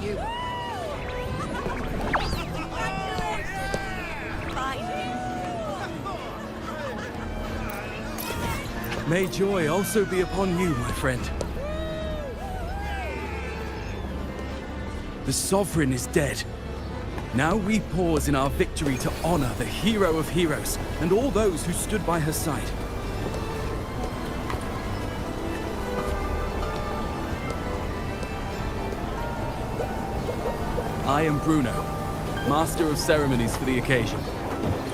You. May joy also be upon you, my friend. The Sovereign is dead. Now we pause in our victory to honor the hero of heroes and all those who stood by her side. I am Bruno, Master of Ceremonies for the occasion.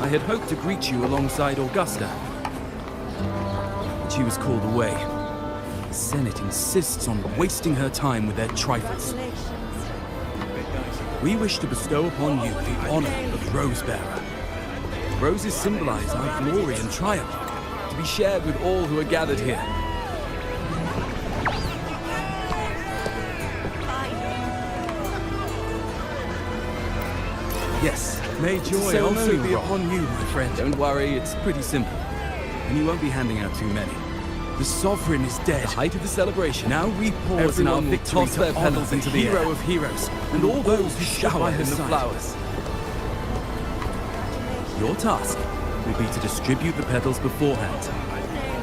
I had hoped to greet you alongside Augusta, but she was called away. The Senate insists on wasting her time with their trifles. We wish to bestow upon you the honor of Rose Bearer. Roses symbolize our glory and triumph, to be shared with all who are gathered here. Yes, may joy also be upon you, my friend. Don't worry, it's pretty simple. And you won't be handing out too many. The Sovereign is dead. The height of the celebration. Now we pause in our victory to honor the hero of heroes and all those who shower in the flowers. Your task will be to distribute the petals beforehand.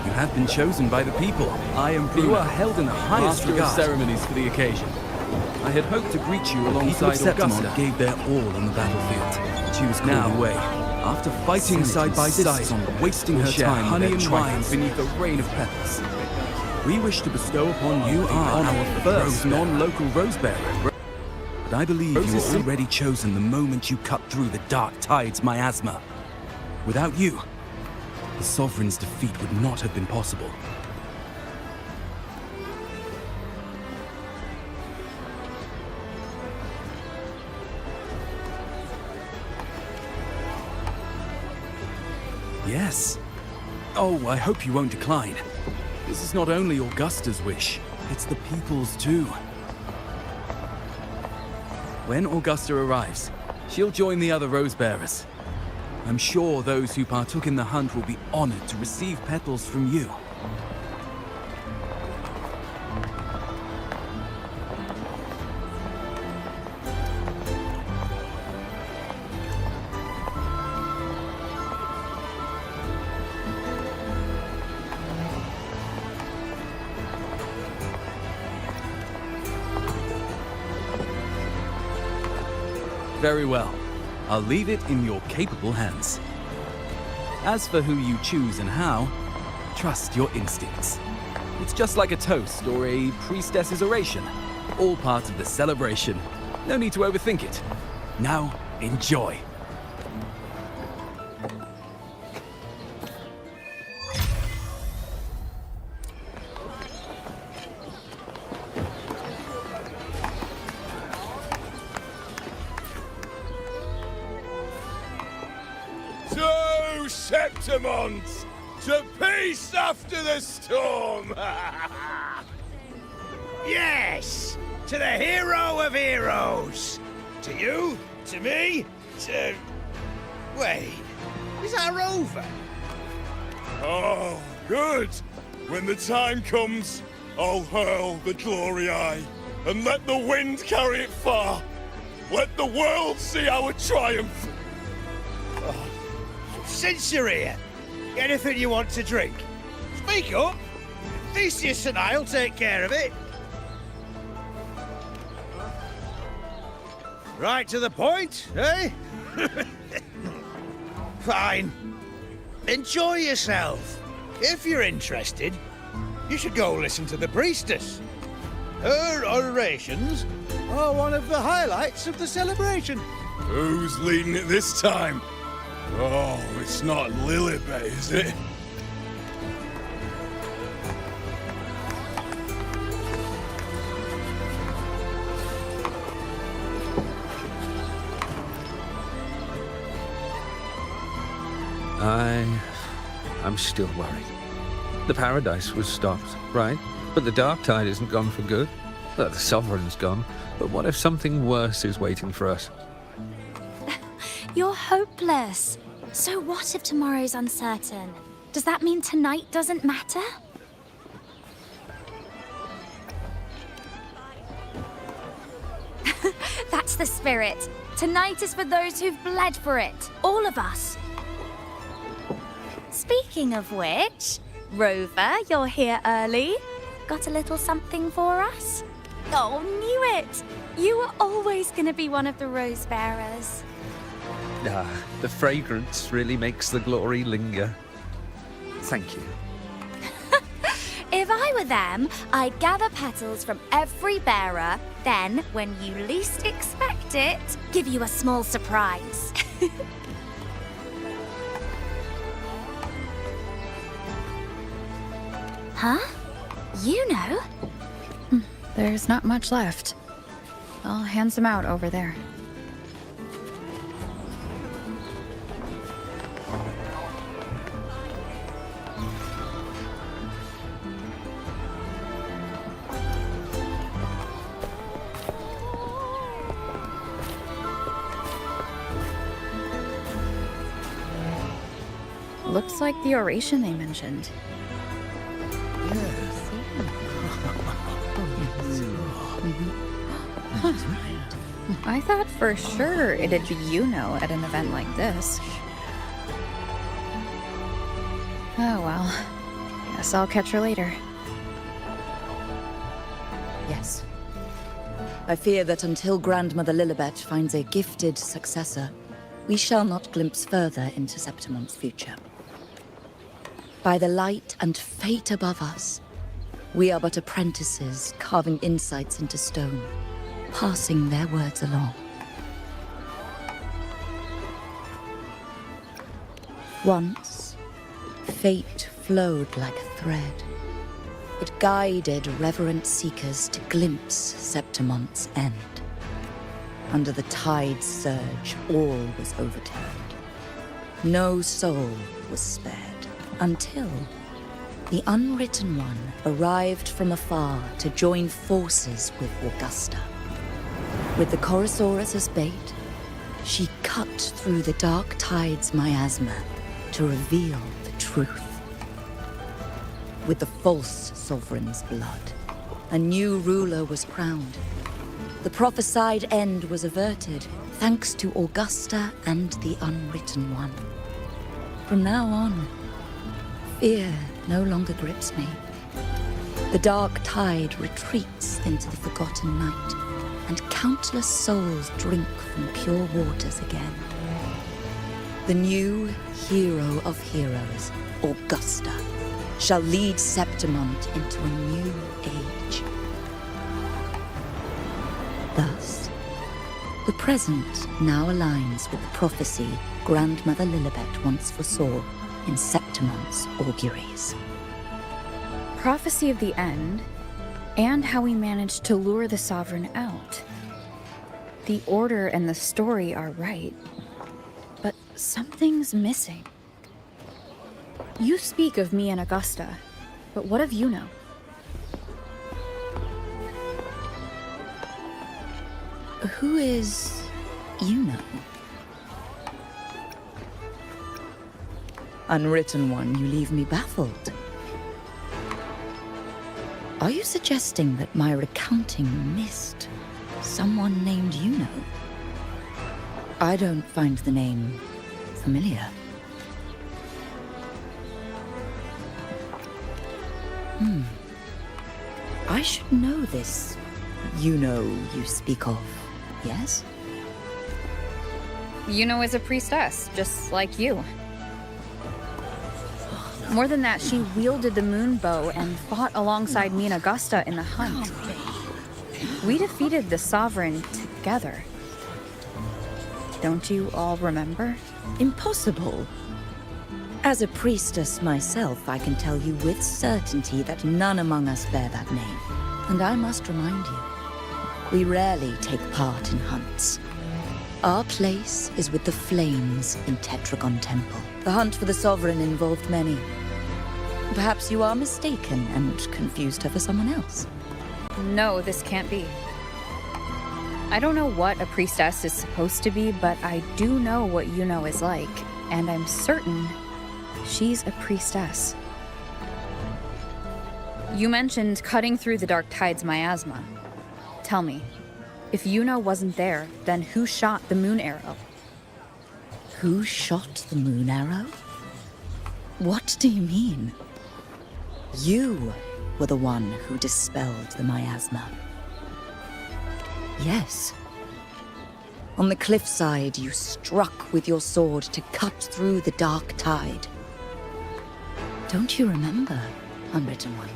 You have been chosen by the people. I am Bruno. You are held in the highest regard. Master of Ceremonies for the occasion. I had hoped to greet you alongside Augusta. Gave their all on the battlefield. She was called away. After fighting side by side on wasting her time honey and wine beneath a rain of petals. We wish to bestow upon you our first non-local rose bearer. But I believe you were already chosen the moment you cut through the dark tide's miasma. Without you, the Sovereign's defeat would not have been possible. Yes. Oh, I hope you won't decline. This is not only Augusta's wish, it's the people's too. When Augusta arrives, she'll join the other rose bearers. I'm sure those who partook in the hunt will be honored to receive petals from you. Very well. I'll leave it in your capable hands. As for who you choose and how, trust your instincts. It's just like a toast or a priestess's oration. All part of the celebration. No need to overthink it. Now, enjoy. Septimons, to peace after the storm! Yes, to the hero of heroes! To you, to me, to... Wait, is that over? Oh, good! When the time comes, I'll hurl the glory eye, and let the wind carry it far! Let the world see our triumph! Since you're here, anything you want to drink? Speak up! Theseus and I'll take care of it. Right to the point, eh? Fine. Enjoy yourself. If you're interested, you should go listen to the priestess. Her orations are one of the highlights of the celebration. Who's leading it this time? Oh, it's not Lilibet, is it? I'm still worried. The paradise was stopped, right? But the dark tide isn't gone for good. The Sovereign's gone. But what if something worse is waiting for us? You're hopeless. So what if tomorrow's uncertain? Does that mean tonight doesn't matter? the spirit. Tonight is for those who've bled for it. All of us. Speaking of which, Rover, you're here early. Got a little something for us? Oh, knew it! You were always gonna be one of the rose bearers. Ah, the fragrance really makes the glory linger. Thank you. If I were them, I'd gather petals from every bearer, then, when you least expect it, give you a small surprise. Huh? You know? There's not much left. I'll hand some out over there. Looks like the oration they mentioned. I thought for sure it'd be UNO at an event like this. Oh well. Guess I'll catch her later. Yes. I fear that until Grandmother Lilibet finds a gifted successor, we shall not glimpse further into Septimon's future. By the light and fate above us, we are but apprentices carving insights into stone, passing their words along. Once, fate flowed like a thread. It guided reverent seekers to glimpse Septimon's end. Under the tide's surge, all was overturned. No soul was spared, until the Unwritten One arrived from afar to join forces with Augusta. With the Chorosaurus as bait, she cut through the dark tide's miasma to reveal the truth. With the false sovereign's blood, a new ruler was crowned. The prophesied end was averted, thanks to Augusta and the Unwritten One. From now on, fear no longer grips me. The dark tide retreats into the forgotten night, and countless souls drink from pure waters again. The new hero of heroes, Augusta, shall lead Septimont into a new age. Thus, the present now aligns with the prophecy Grandmother Lilibet once foresaw in Septimont's auguries. Prophecy of the end, and how we managed to lure the Sovereign out. The order and the story are right, but something's missing. You speak of me and Augusta, but what of UNO? Who is UNO? Unwritten One, you leave me baffled. Are you suggesting that my recounting missed someone named UNO? I don't find the name familiar. I should know this UNO you speak of, yes? UNO is a priestess, just like you. More than that, she wielded the moon bow and fought alongside me and Augusta in the hunt. We defeated the Sovereign together. Don't you all remember? Impossible. As a priestess myself, I can tell you with certainty that none among us bear that name. And I must remind you, we rarely take part in hunts. Our place is with the flames in Tetragon Temple. The hunt for the Sovereign involved many. Perhaps you are mistaken and confused her for someone else. No, this can't be. I don't know what a priestess is supposed to be, but I do know what UNO is like, and I'm certain she's a priestess. You mentioned cutting through the dark tide's miasma. Tell me, If Yuno wasn't there, then who shot the moon arrow? Who shot the moon arrow? What do you mean? You were the one who dispelled the miasma. Yes. On the cliffside, you struck with your sword to cut through the dark tide. Don't you remember, Unwritten One?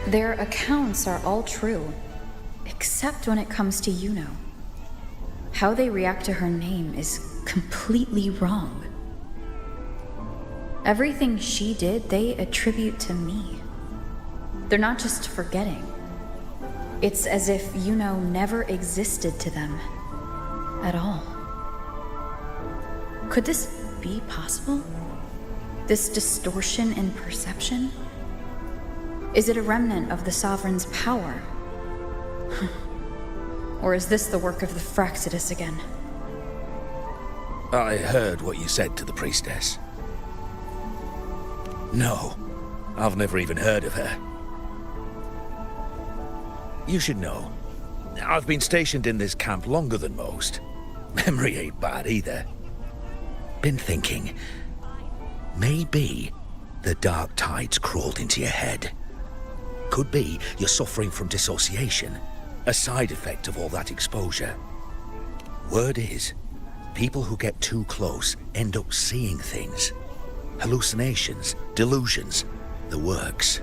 Their accounts are all true, except when it comes to Yuno. How they react to her name is completely wrong. Everything she did, they attribute to me. They're not just forgetting. It's as if Yuno never existed to them at all. Could this be possible? This distortion in perception? Is it a remnant of the Sovereign's power? Or is this the work of the Fraxidus again? I heard what you said to the priestess. No, I've never even heard of her. You should know, I've been stationed in this camp longer than most. Memory ain't bad either. Been thinking, maybe the dark tides crawled into your head. Could be you're suffering from dissociation, a side effect of all that exposure. Word is, people who get too close end up seeing things. Hallucinations, delusions, the works.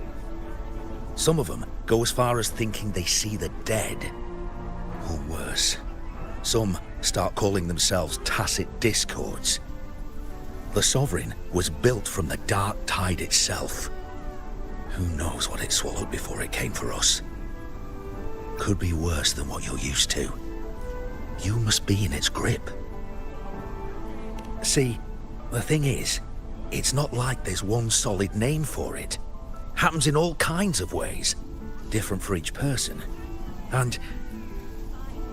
Some of them go as far as thinking they see the dead. Or worse, some start calling themselves tacit discords. The Sovereign was built from the dark tide itself. Who knows what it swallowed before it came for us? Could be worse than what you're used to. You must be in its grip. See, the thing is, it's not like there's one solid name for it. Happens in all kinds of ways, different for each person. And,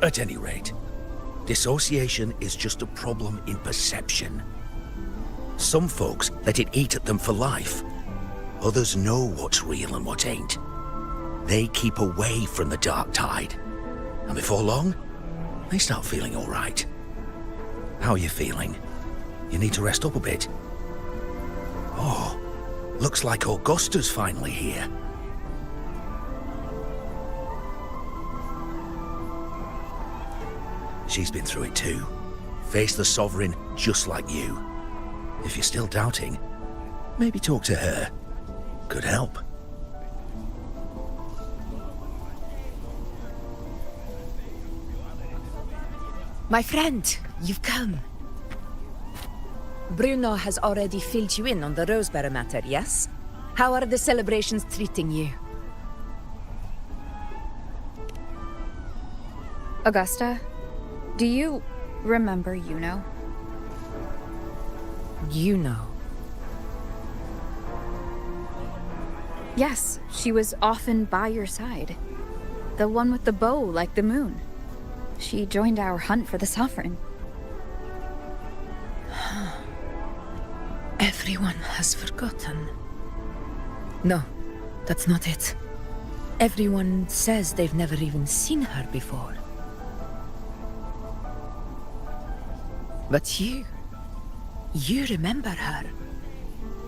at any rate, dissociation is just a problem in perception. Some folks let it eat at them for life. Others know what's real and what ain't. They keep away from the dark tide. And before long, they start feeling all right. How are you feeling? You need to rest up a bit. Oh, looks like Augusta's finally here. She's been through it too. Faced the Sovereign just like you. If you're still doubting, maybe talk to her. Could help. My friend, you've come. Bruno has already filled you in on the Rosebearer matter, yes? How are the celebrations treating you? Augusta, do you remember Yuno? You know. Yes, she was often by your side. The one with the bow like the moon. She joined our hunt for the Sovereign. Everyone has forgotten. No, that's not it. Everyone says they've never even seen her before. But you remember her.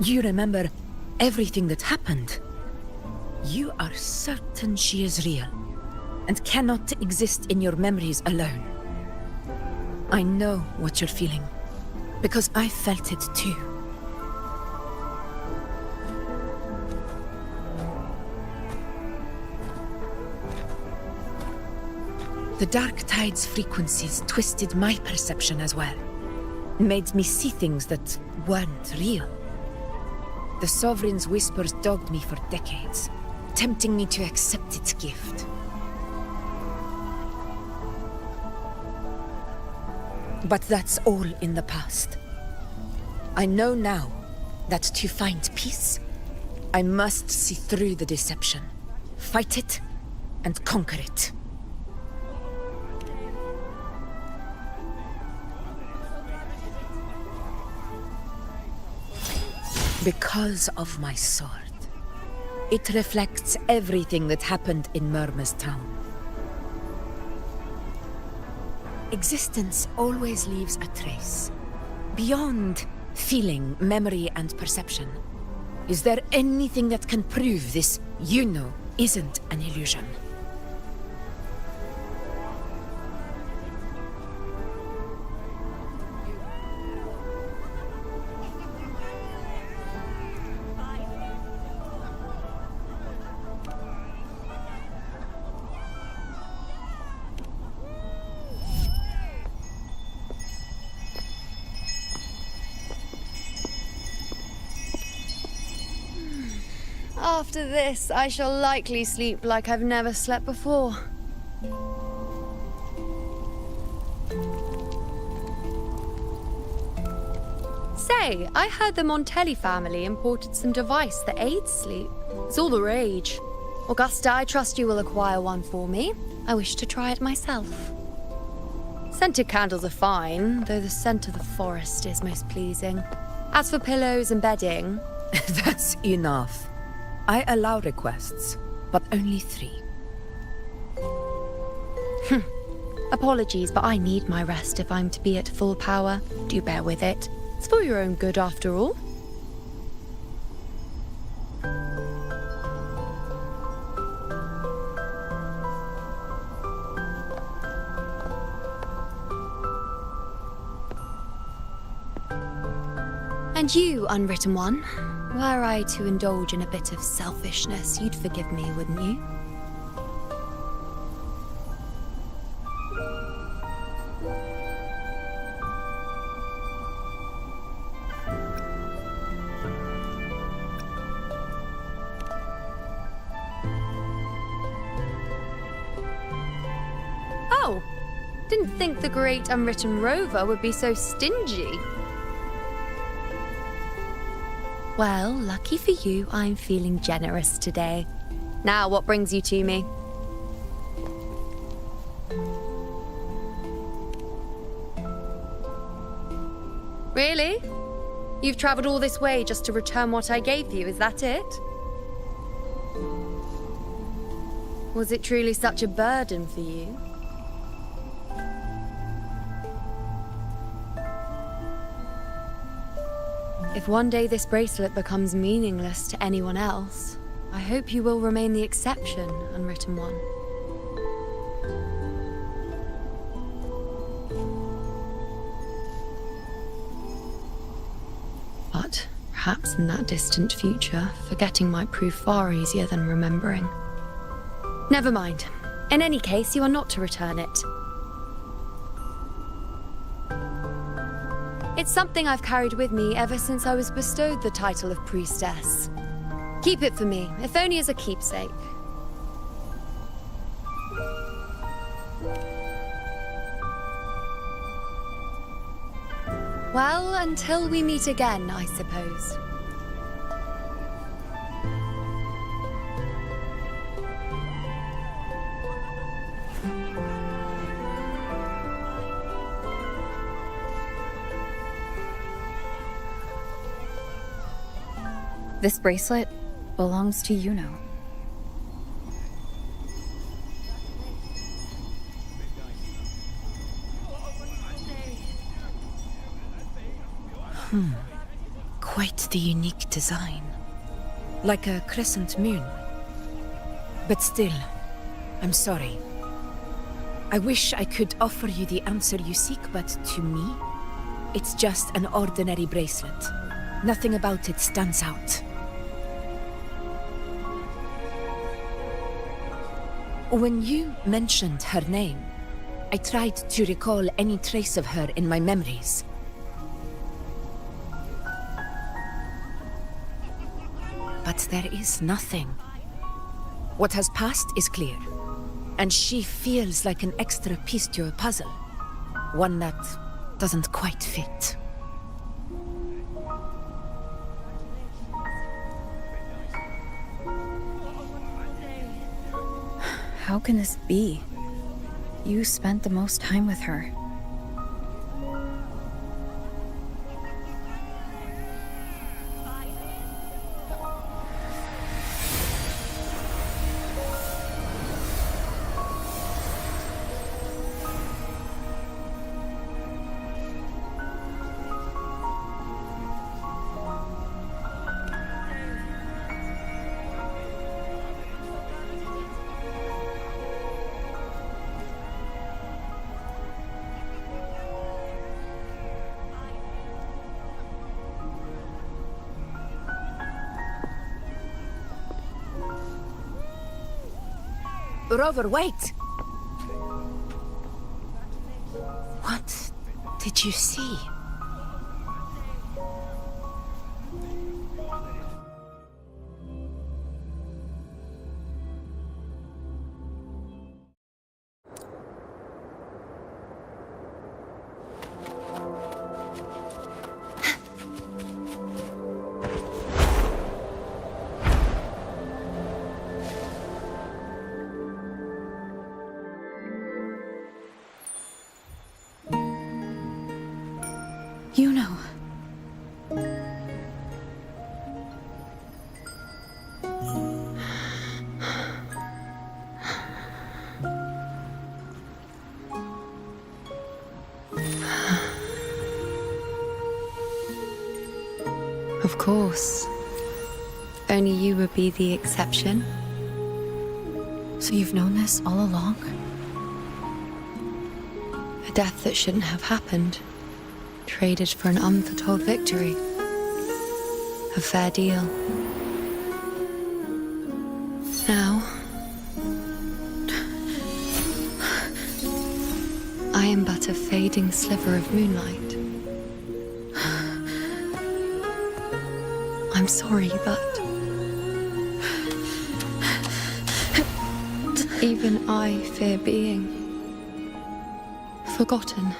You remember everything that happened. You are certain she is real, and cannot exist in your memories alone. I know what you're feeling, because I felt it too. The dark tide's frequencies twisted my perception as well. Made me see things that weren't real. The Sovereign's whispers dogged me for decades, tempting me to accept its gift. But that's all in the past. I know now that to find peace, I must see through the deception. Fight it and conquer it. Because of my sword. It reflects everything that happened in Murma's town. Existence always leaves a trace. Beyond feeling, memory, and perception. Is there anything that can prove this UNO isn't an illusion? After this, I shall likely sleep like I've never slept before. Say, I heard the Montelli family imported some device that aids sleep. It's all the rage. Augusta, I trust you will acquire one for me. I wish to try it myself. Scented candles are fine, though the scent of the forest is most pleasing. As for pillows and bedding... That's enough. I allow requests, but only 3. Apologies, but I need my rest if I'm to be at full power. Do bear with it. It's for your own good, after all. And you, Unwritten One, were I to indulge in a bit of selfishness, you'd forgive me, wouldn't you? Oh, didn't think the great Unwritten Rover would be so stingy. Well, lucky for you, I'm feeling generous today. Now, what brings you to me? Really? You've traveled all this way just to return what I gave you, is that it? Was it truly such a burden for you? If one day this bracelet becomes meaningless to anyone else, I hope you will remain the exception, Unwritten One. But perhaps in that distant future, forgetting might prove far easier than remembering. Never mind. In any case, you are not to return it. It's something I've carried with me ever since I was bestowed the title of priestess. Keep it for me, if only as a keepsake. Well, until we meet again, I suppose. This bracelet belongs to UNO. Quite the unique design. Like a crescent moon. But still, I'm sorry. I wish I could offer you the answer you seek, but to me, it's just an ordinary bracelet. Nothing about it stands out. When you mentioned her name, I tried to recall any trace of her in my memories. But there is nothing. What has passed is clear, and she feels like an extra piece to a puzzle. One that doesn't quite fit. How can this be? You spent the most time with her. Rover, wait! What did you see? UNO. Of course. Only you would be the exception. So you've known this all along? A death that shouldn't have happened. Traded for an unforetold victory. A fair deal. Now, I am but a fading sliver of moonlight. I'm sorry, but even I fear being forgotten.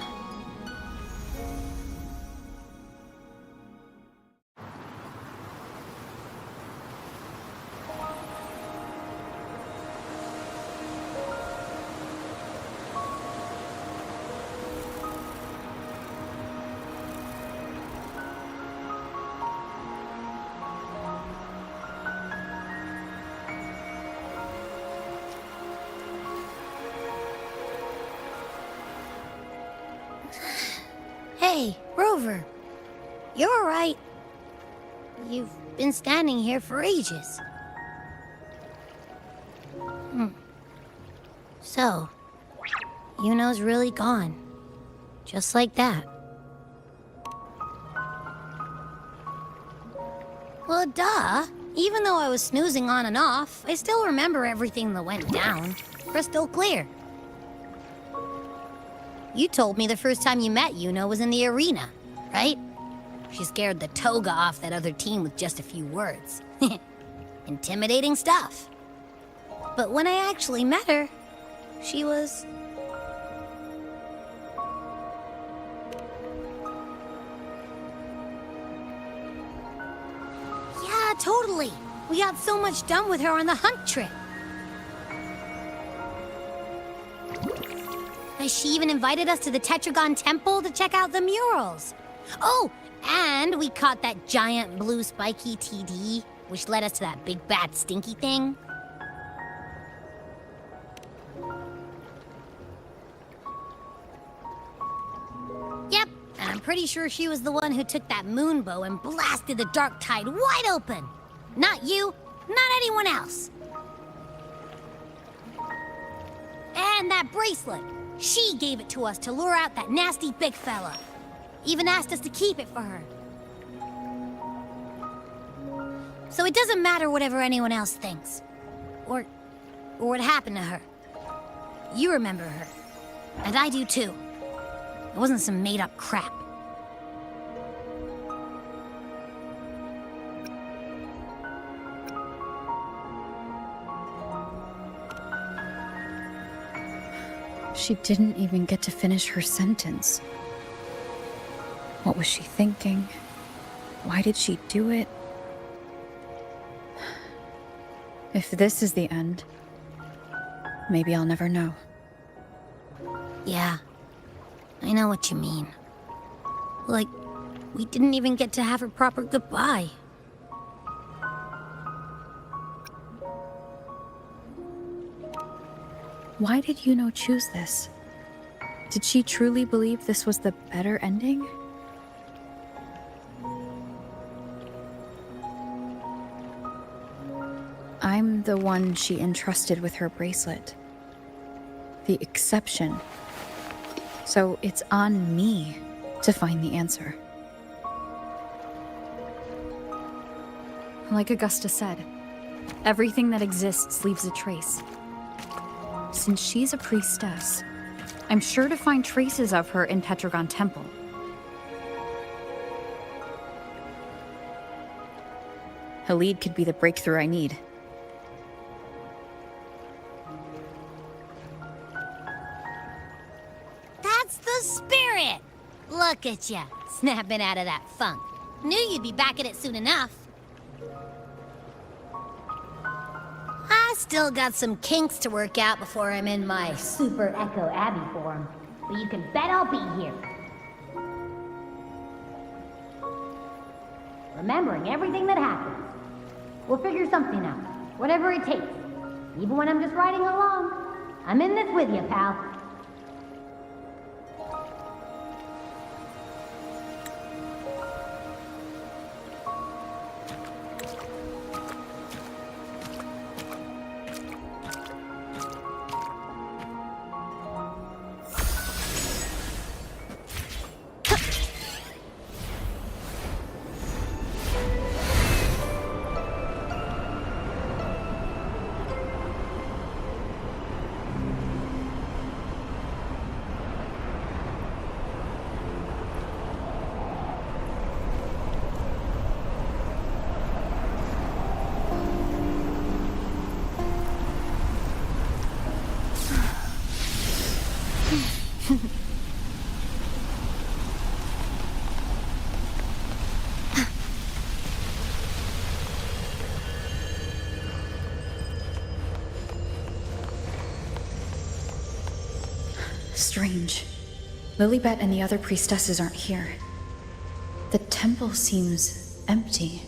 Hey, Rover. You're all right. You've been standing here for ages. So, Yuno's really gone. Just like that. Well, duh. Even though I was snoozing on and off, I still remember everything that went down. Crystal clear. You told me the first time you met Yuno was in the arena, right? She scared the toga off that other team with just a few words. Intimidating stuff. But when I actually met her, she was... Yeah, totally. We got so much done with her on the hunt trip. She even invited us to the Tetragon Temple to check out the murals. Oh, and we caught that giant blue spiky TD, which led us to that big bad stinky thing. Yep, and I'm pretty sure she was the one who took that moon bow and blasted the dark tide wide open. Not you, not anyone else. And that bracelet. She gave it to us to lure out that nasty big fella. Even asked us to keep it for her. So it doesn't matter whatever anyone else thinks. Or what happened to her. You remember her. And I do too. It wasn't some made-up crap. She didn't even get to finish her sentence. What was she thinking? Why did she do it? If this is the end, maybe I'll never know. Yeah, I know what you mean. Like, we didn't even get to have a proper goodbye. Why did Yuno choose this? Did she truly believe this was the better ending? I'm the one she entrusted with her bracelet. The exception. So it's on me to find the answer. Like Augusta said, everything that exists leaves a trace. Since she's a priestess, I'm sure to find traces of her in Tetragon Temple. Halid could be the breakthrough I need. That's the spirit! Look at ya, snapping out of that funk. Knew you'd be back at it soon enough. I still got some kinks to work out before I'm in my Super Echo Abbey form, but you can bet I'll be here. Remembering everything that happened. We'll figure something out, whatever it takes. Even when I'm just riding along. I'm in this with you, pal. Strange. Lilibet and the other priestesses aren't here. The temple seems empty.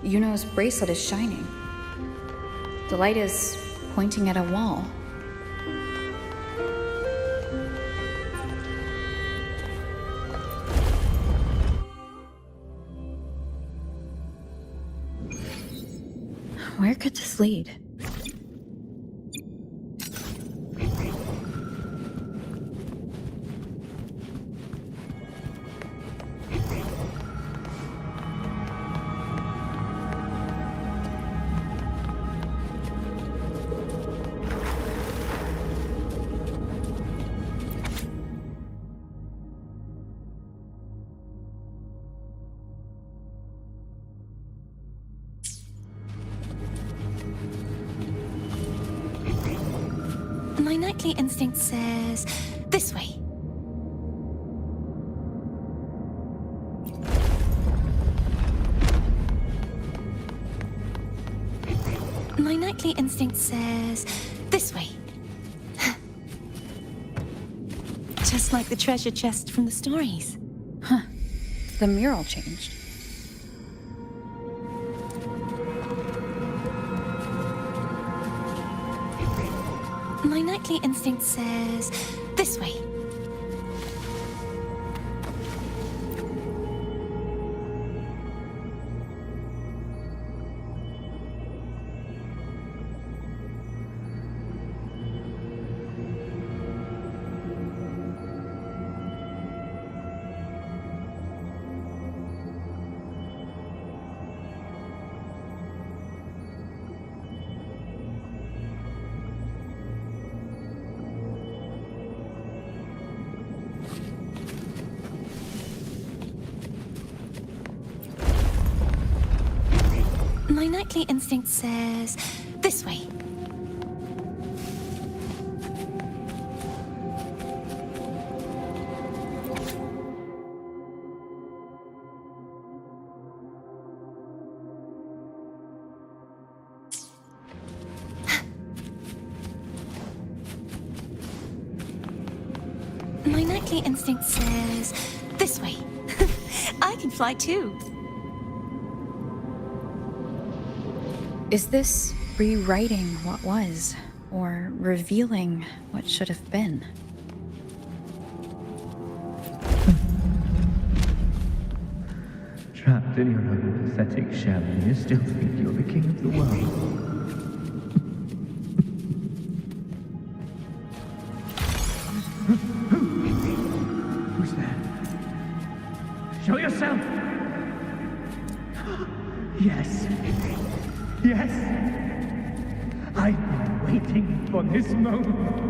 Yuno's bracelet is shining. The light is pointing at a wall. Where could this lead? My nightly instinct says this way. My nightly instinct says this way. Just like the treasure chest from the stories. The mural changed. My nightly instinct says this way. My nightly instinct says this way. prickly instinct says this way. I can fly too. Is this rewriting what was, or revealing what should have been? Trapped in your own pathetic shell, and you still think you're the king of the world. Who's there? Show yourself! Yes. Yes! I've been waiting for this moment.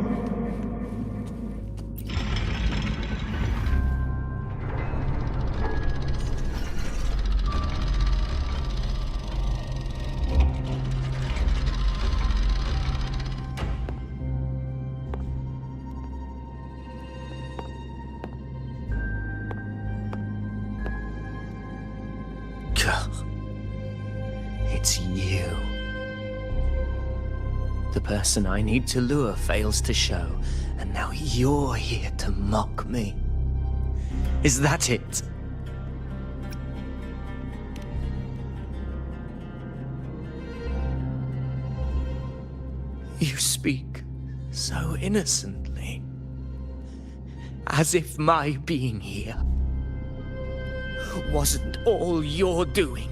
It's you. The person I need to lure fails to show, and now you're here to mock me. Is that it? You speak so innocently, as if my being here wasn't all you're doing.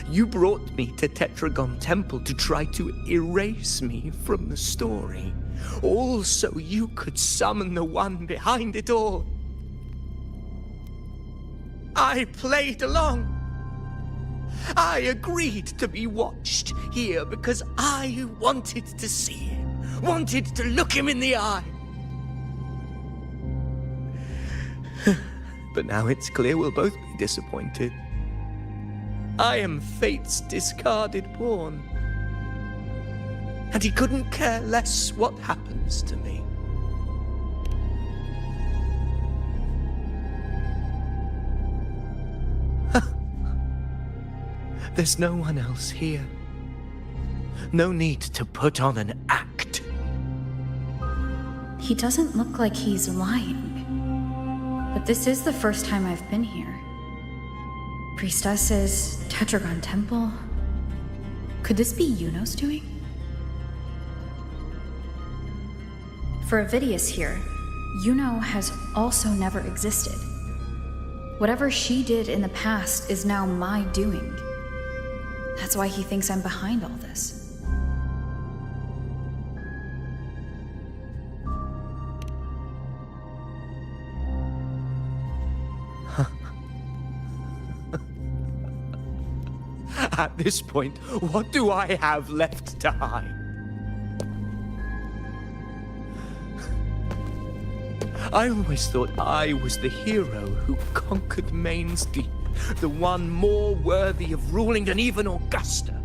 You brought me to Tetragon Temple to try to erase me from the story, all so you could summon the one behind it all. I played along. I agreed to be watched here because I wanted to see him, wanted to look him in the eye. But now it's clear we'll both be disappointed. I am fate's discarded pawn. And he couldn't care less what happens to me. There's no one else here. No need to put on an act. He doesn't look like he's lying. But this is the first time I've been here. Priestesses, Tetragon Temple. Could this be Yuno's doing? For Avidius here, Yuno has also never existed. Whatever she did in the past is now my doing. That's why he thinks I'm behind all this. At this point, what do I have left to hide? I always thought I was the hero who conquered Main's Deep, the one more worthy of ruling than even Augusta.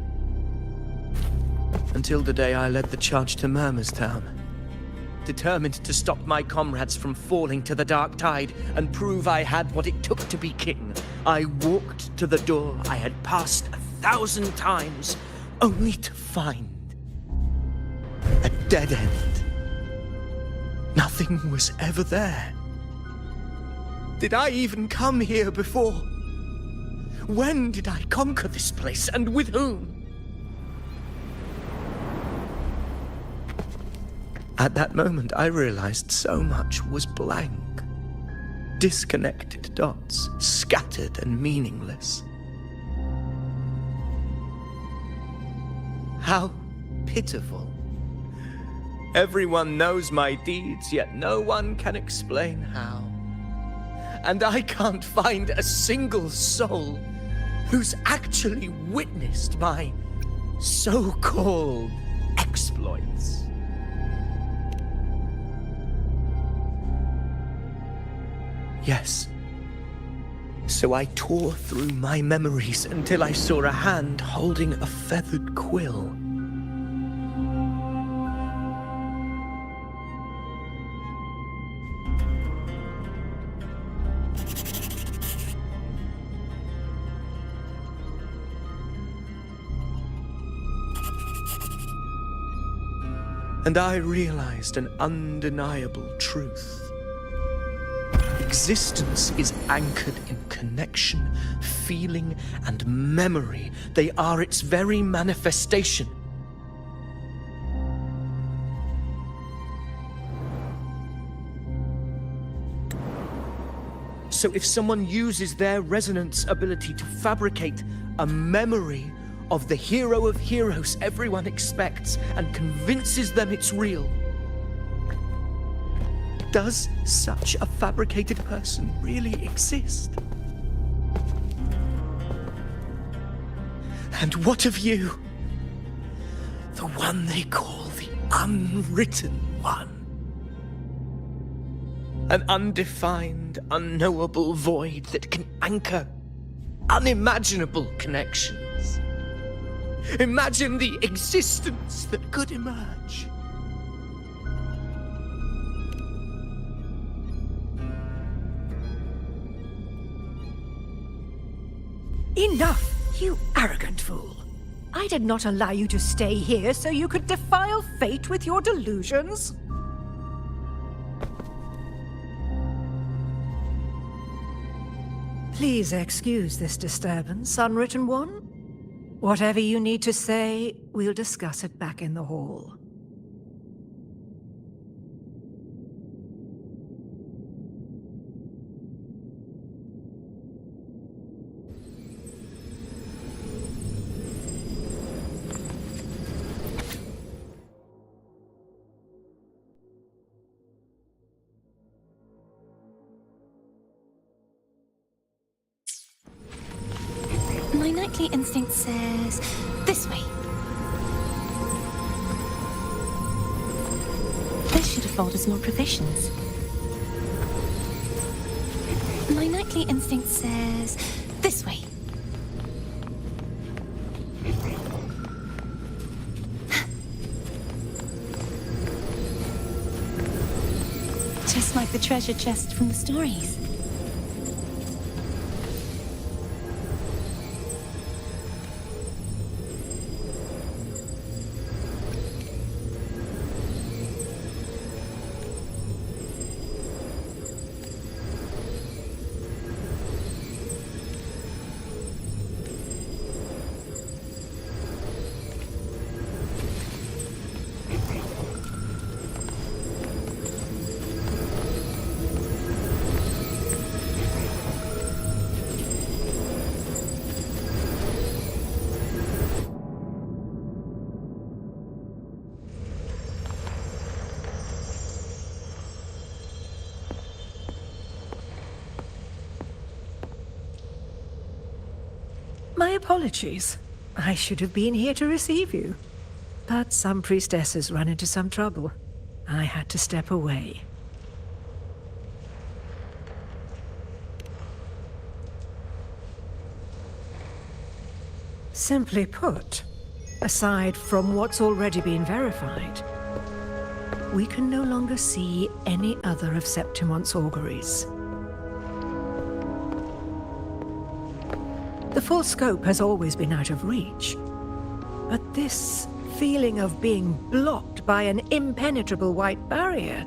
Until the day I led the charge to Murmur's Town, determined to stop my comrades from falling to the dark tide and prove I had what it took to be king. I walked to the door I had passed 1,000 times, only to find a dead end. Nothing was ever there. Did I even come here before? When did I conquer this place, and with whom? At that moment, I realized so much was blank. Disconnected dots, scattered and meaningless. How pitiful. Everyone knows my deeds, yet no one can explain how. And I can't find a single soul who's actually witnessed my so-called exploits. Yes. So I tore through my memories until I saw a hand holding a feathered quill. And I realized an undeniable truth. Existence is anchored in connection, feeling, and memory. They are its very manifestation. So if someone uses their resonance ability to fabricate a memory of the hero of heroes everyone expects and convinces them it's real, does such a fabricated person really exist? And what of you? The one they call the unwritten one. An undefined, unknowable void that can anchor unimaginable connections. Imagine the existence that could emerge. Enough, you arrogant fool. I did not allow you to stay here so you could defile fate with your delusions. Please excuse this disturbance, Unwritten One. Whatever you need to say, we'll discuss it back in the hall. My nightly instinct says this way. This should afford us more provisions. My nightly instinct says this way. Just like the treasure chest from the stories. My apologies. I should have been here to receive you. But some priestesses ran into some trouble. I had to step away. Simply put, aside from what's already been verified, we can no longer see any other of Septimon's auguries. The full scope has always been out of reach, but this feeling of being blocked by an impenetrable white barrier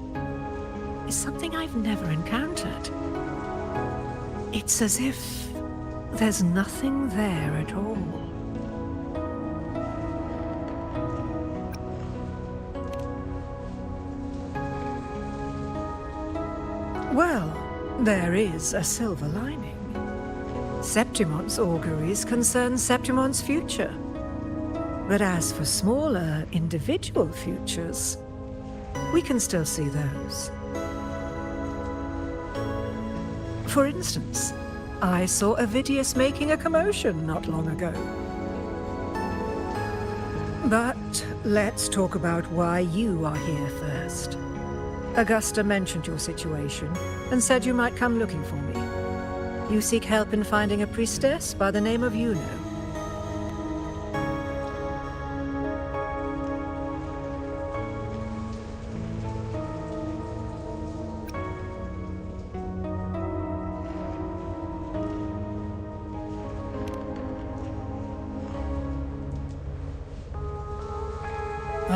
is something I've never encountered. It's as if there's nothing there at all. Well, there is a silver lining. Septimon's auguries concern Septimon's future. But as for smaller, individual futures, we can still see those. For instance, I saw Avidius making a commotion not long ago. But let's talk about why you are here first. Augusta mentioned your situation and said you might come looking for me. You seek help in finding a priestess by the name of Yuno.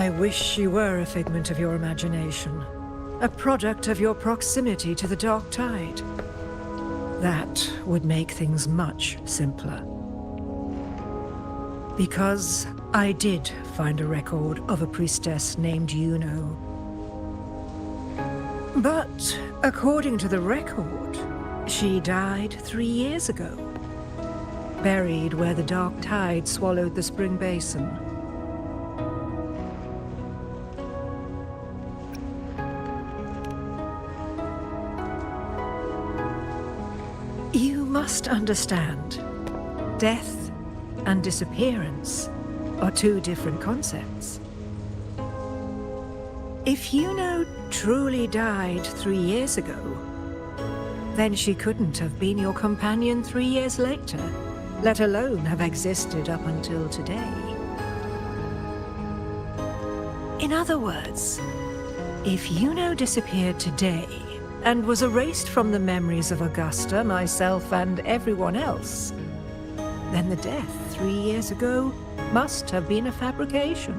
I wish she were a figment of your imagination, a product of your proximity to the dark tide. That would make things much simpler. Because I did find a record of a priestess named Yuno. But according to the record, she died 3 years ago, buried where the dark tide swallowed the spring basin. You must understand, death and disappearance are two different concepts. If Yuno truly died 3 years ago, then she couldn't have been your companion 3 years later, let alone have existed up until today. In other words, if Yuno disappeared today and was erased from the memories of Augusta, myself, and everyone else, then the death 3 years ago must have been a fabrication.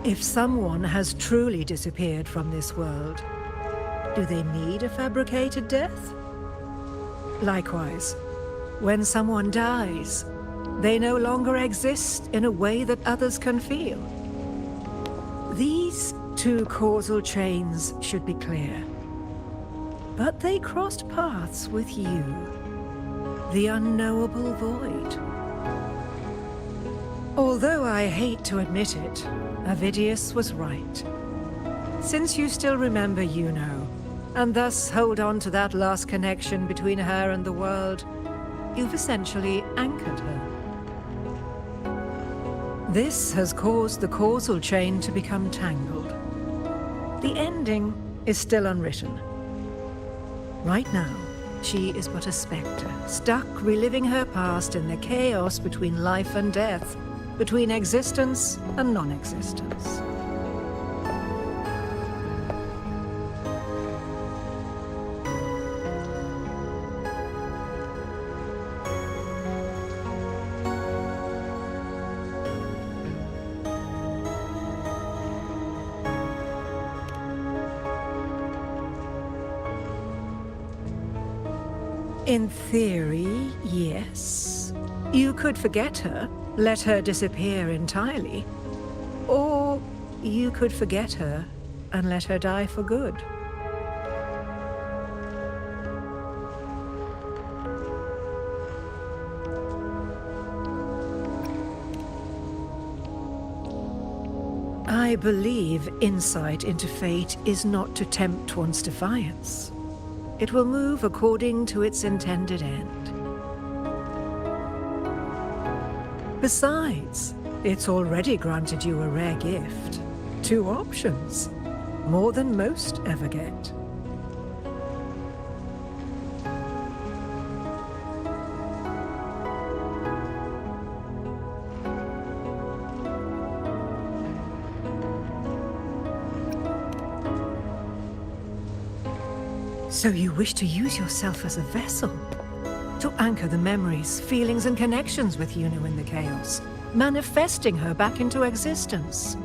If someone has truly disappeared from this world, do they need a fabricated death? Likewise, when someone dies, they no longer exist in a way that others can feel. These two causal chains should be clear. But they crossed paths with you, the unknowable void. Although I hate to admit it, Avidius was right. Since you still remember Yuno, and thus hold on to that last connection between her and the world, you've essentially anchored her. This has caused the causal chain to become tangled. The ending is still unwritten. Right now, she is but a spectre, stuck reliving her past in the chaos between life and death, between existence and non-existence. In theory, yes. You could forget her, let her disappear entirely. Or you could forget her and let her die for good. I believe insight into fate is not to tempt one's defiance. It will move according to its intended end. Besides, it's already granted you a rare gift. 2 options. More than most ever get. So you wish to use yourself as a vessel? To anchor the memories, feelings, and connections with Yuno in the chaos, manifesting her back into existence.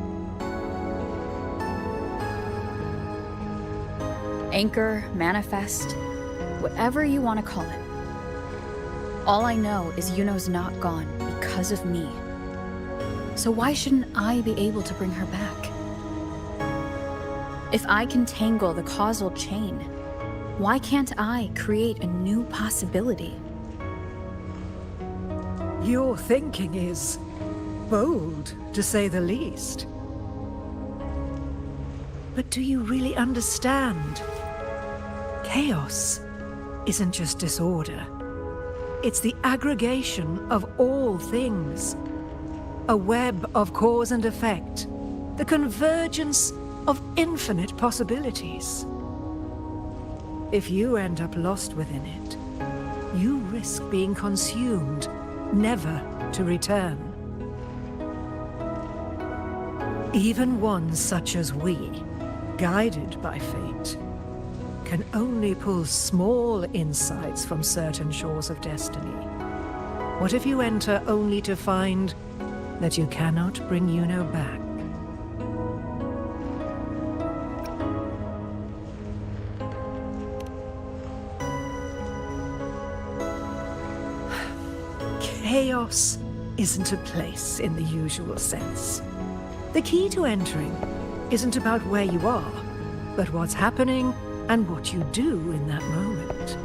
Anchor, manifest, whatever you want to call it. All I know is Yuno's not gone because of me. So why shouldn't I be able to bring her back? If I can tangle the causal chain, why can't I create a new possibility? Your thinking is bold, to say the least. But do you really understand? Chaos isn't just disorder. It's the aggregation of all things. A web of cause and effect. The convergence of infinite possibilities. If you end up lost within it, you risk being consumed, never to return. Even ones such as we, guided by fate, can only pull small insights from certain shores of destiny. What if you enter only to find that you cannot bring Yuno back? Chaos isn't a place in the usual sense. The key to entering isn't about where you are, but what's happening and what you do in that moment.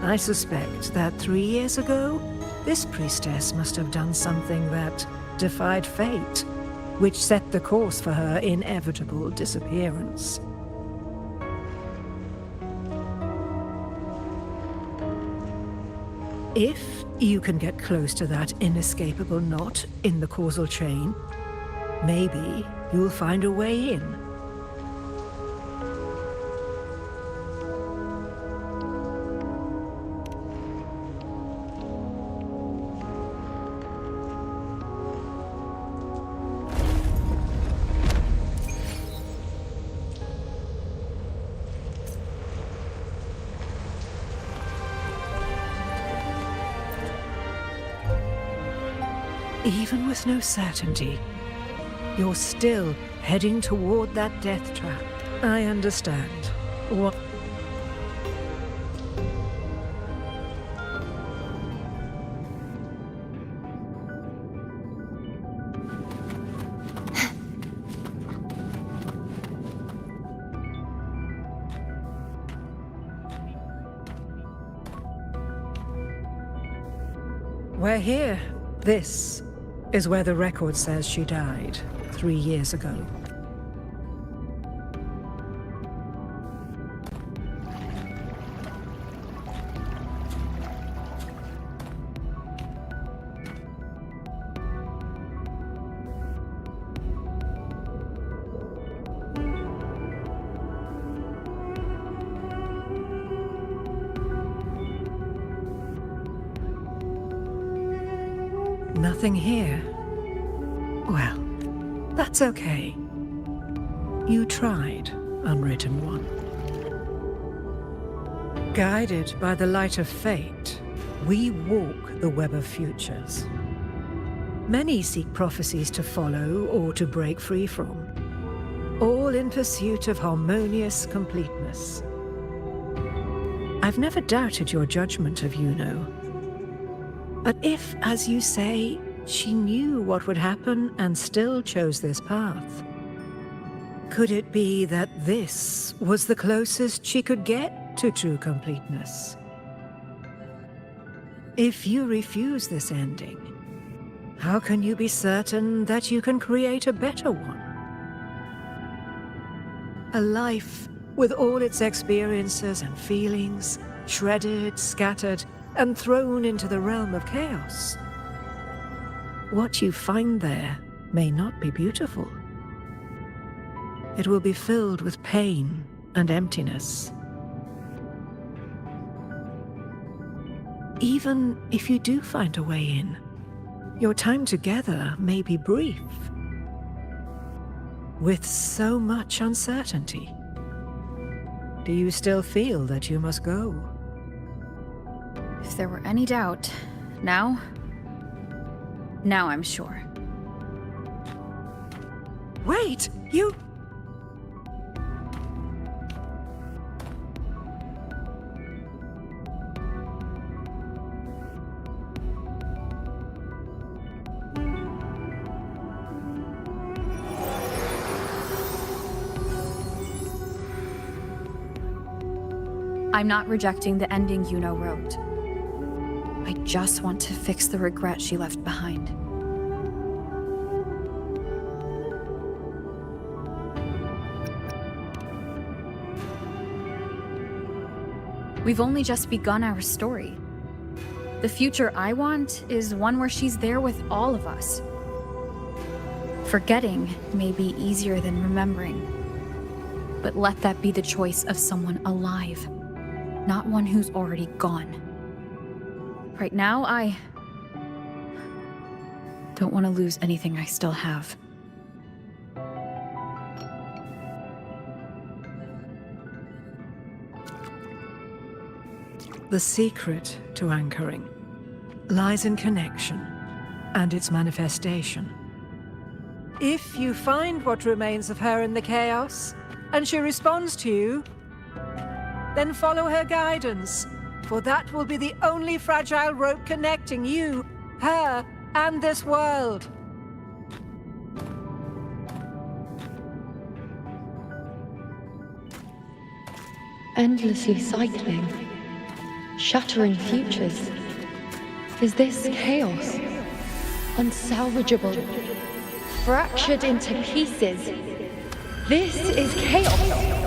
I suspect that 3 years ago, this priestess must have done something that defied fate, which set the course for her inevitable disappearance. If you can get close to that inescapable knot in the causal chain, maybe you'll find a way in. Even with no certainty, you're still heading toward that death trap. I understand. What? We're here. This is where the record says she died 3 years ago. Nothing here. Well, that's okay. You tried, Unwritten One. Guided by the light of fate, we walk the web of futures. Many seek prophecies to follow or to break free from, all in pursuit of harmonious completeness. I've never doubted your judgment of Yuno. But if, as you say, she knew what would happen and still chose this path, could it be that this was the closest she could get to true completeness? If you refuse this ending, how can you be certain that you can create a better one? A life with all its experiences and feelings, shredded, scattered, and thrown into the realm of chaos. What you find there may not be beautiful. It will be filled with pain and emptiness. Even if you do find a way in, your time together may be brief, with so much uncertainty. Do you still feel that you must go? If there were any doubt, now I'm sure. Wait, you... I'm not rejecting the ending Yuno wrote. I just want to fix the regret she left behind. We've only just begun our story. The future I want is one where she's there with all of us. Forgetting may be easier than remembering, but let that be the choice of someone alive, not one who's already gone. Right now, I don't want to lose anything I still have. The secret to anchoring lies in connection and its manifestation. If you find what remains of her in the chaos, and she responds to you, then follow her guidance, for that will be the only fragile rope connecting you, her, and this world. Endlessly cycling, shattering futures. Is this chaos? Unsalvageable, fractured into pieces. This is chaos.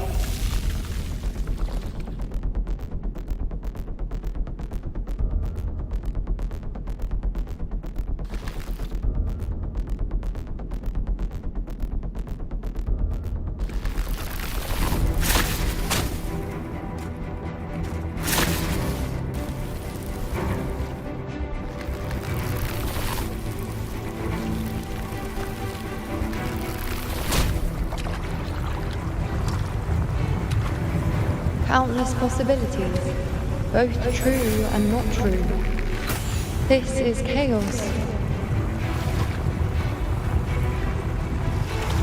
Countless possibilities, both true and not true. This is chaos.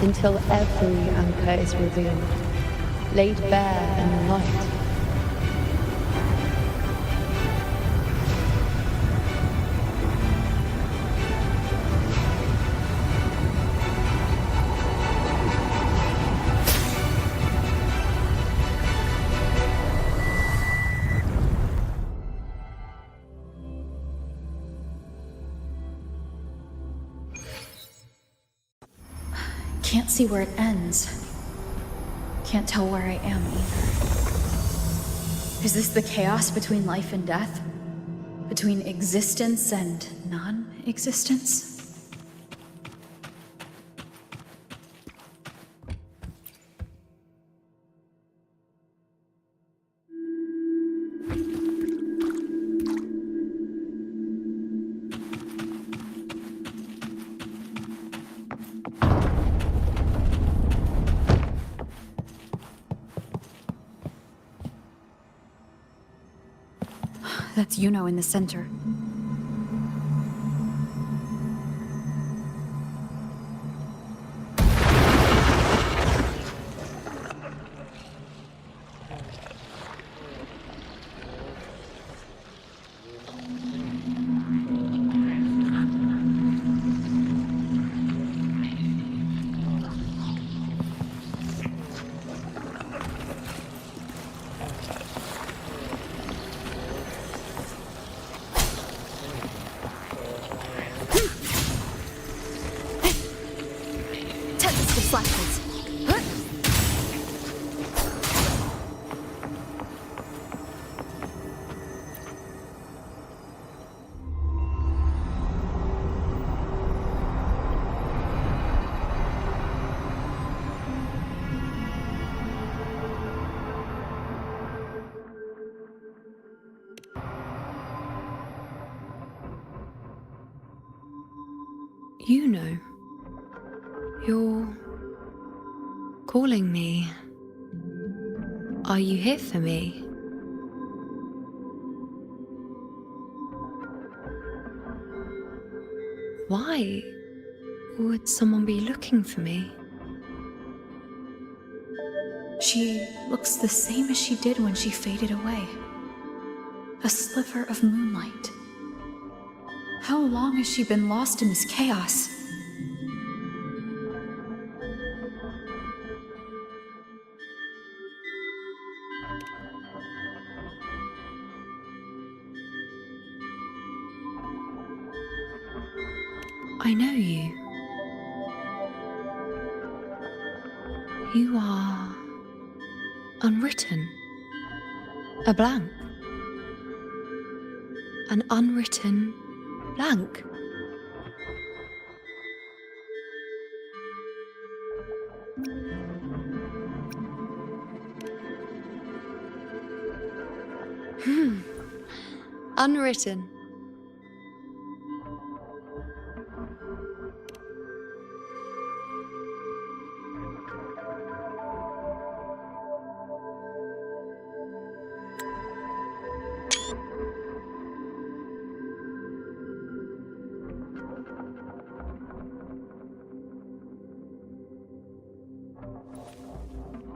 Until every anchor is revealed, laid bare in the light. Can't see where it ends. Can't tell where I am either. Is this the chaos between life and death? Between existence and non-existence? That's Yuno in the center. Flashes. Yuno, you're calling me. Are you here for me? Why would someone be looking for me? She looks the same as she did when she faded away. A sliver of moonlight. How long has she been lost in this chaos? I know you. You are unwritten. A blank. An unwritten blank. Unwritten.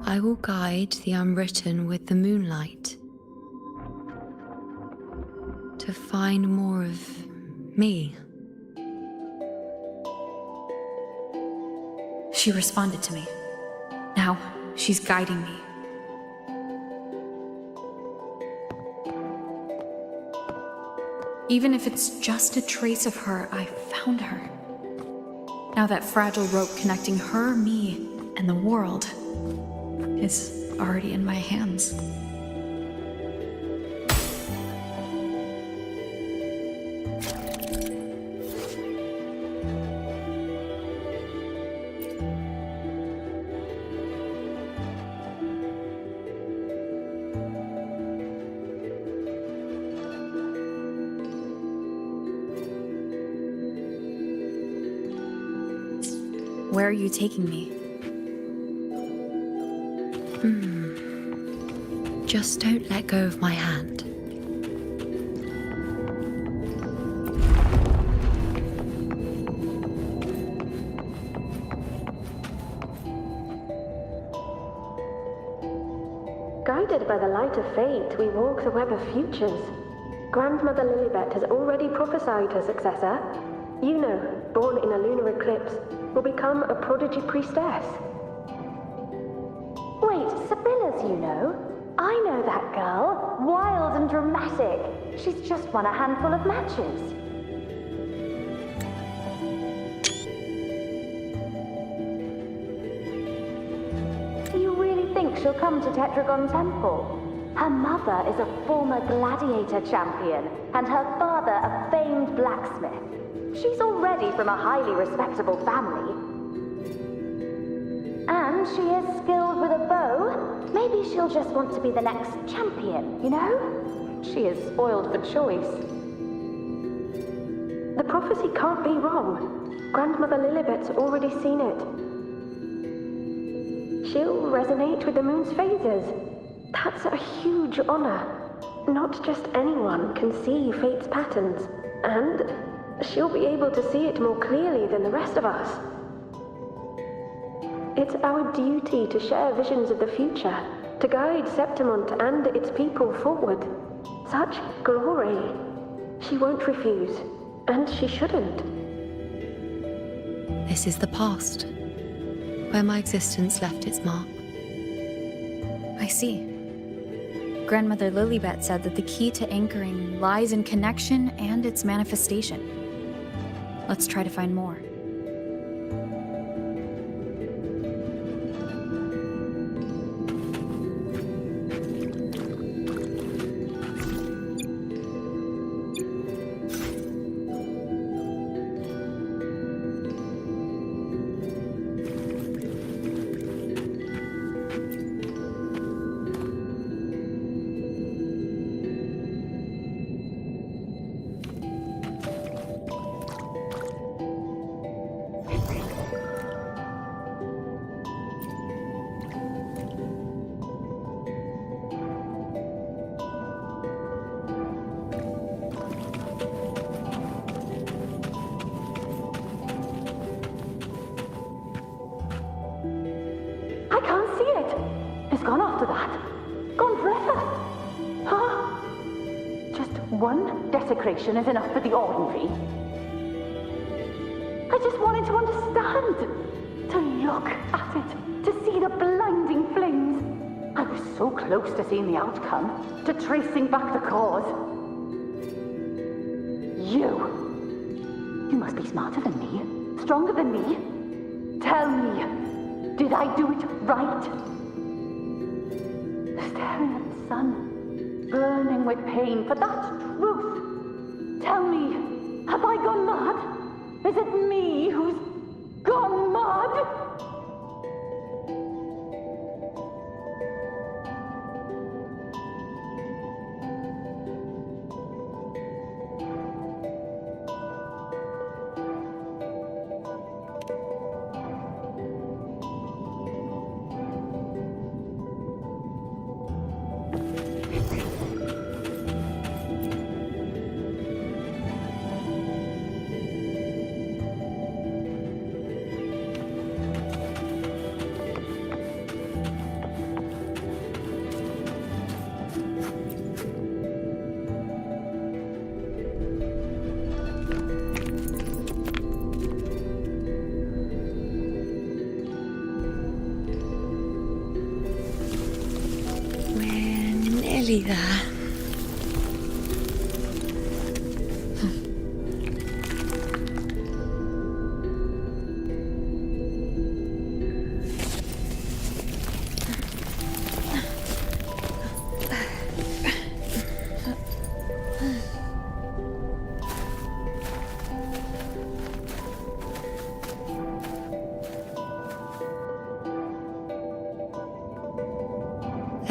I will guide the unwritten with the moonlight to find more of me. She responded to me. Now, she's guiding me. Even if it's just a trace of her, I found her. Now that fragile rope connecting her, me, and the world is already in my hands. Where are you taking me? Just don't let go of my hand. Guided by the light of fate, we walk the web of futures. Grandmother Lilibet has already prophesied her successor. Yuno, born in a lunar eclipse, will become a prodigy priestess. Wait, Sibylla's Yuno? I know that girl. Wild and dramatic. She's just won a handful of matches. You really think she'll come to Tetragon Temple? Her mother is a former gladiator champion, and her father a famed blacksmith. She's already from a highly respectable family. And she is skilled with a bow. Maybe she'll just want to be the next champion, you know? She is spoiled for choice. The prophecy can't be wrong. Grandmother Lilibet's already seen it. She'll resonate with the moon's phases. That's a huge honor. Not just anyone can see fate's patterns. And she'll be able to see it more clearly than the rest of us. It's our duty to share visions of the future, to guide Septimont and its people forward. Such glory. She won't refuse, and she shouldn't. This is the past, where my existence left its mark. I see. Grandmother Lilibet said that the key to anchoring lies in connection and its manifestation. Let's try to find more. Gone after that. Gone forever. Huh? Just one desecration is enough for the ordinary. I just wanted to understand. To look at it. To see the blinding flames. I was so close to seeing the outcome. To tracing back the cause. You must be smarter than me. Stronger than me. Tell me. Did I do it right? Staring at the sun, burning with pain for that truth. Tell me, have I gone mad? Is it me who's gone mad?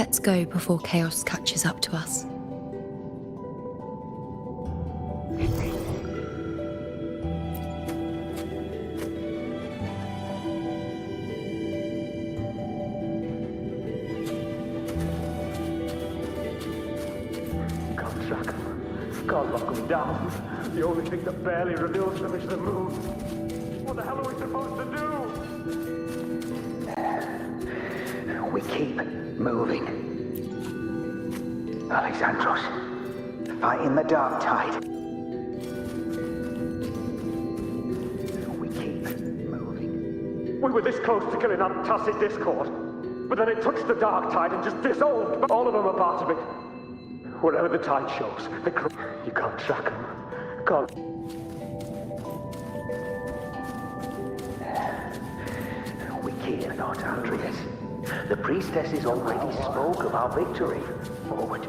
Let's go before chaos catches up to us. Can't track them. Can't lock them down. The only thing that barely reveals them is the moon. What the hell are we supposed to do? We keep moving. Alexandros, fighting the dark tide. We keep moving. We were this close to killing Aunt Tacit Discord, but then it touched the dark tide and just dissolved. All of them are part of it. Wherever the tide shows, you can't track them. Can't. We cannot, Andreas. The priestesses already spoke of our victory. Forward.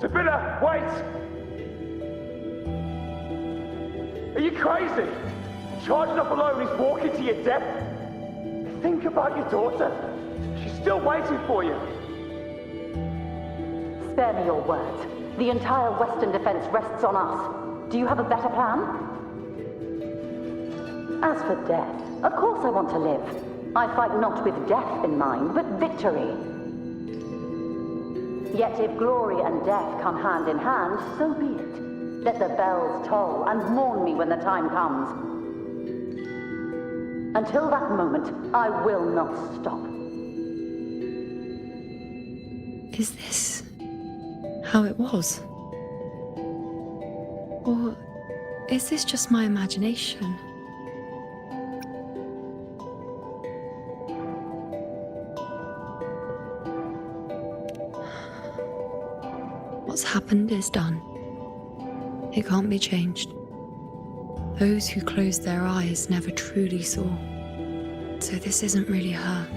Sibylla, wait! Are you crazy? Charging up alone is walking to your death. Think about your daughter. She's still waiting for you. Spare me your words. The entire Western defense rests on us. Do you have a better plan? As for death, of course I want to live. I fight not with death in mind, but victory. Yet if glory and death come hand in hand, so be it. Let the bells toll and mourn me when the time comes. Until that moment, I will not stop. Is this how it was? Or is this just my imagination? What's happened is done. It can't be changed. Those who closed their eyes never truly saw. So this isn't really her.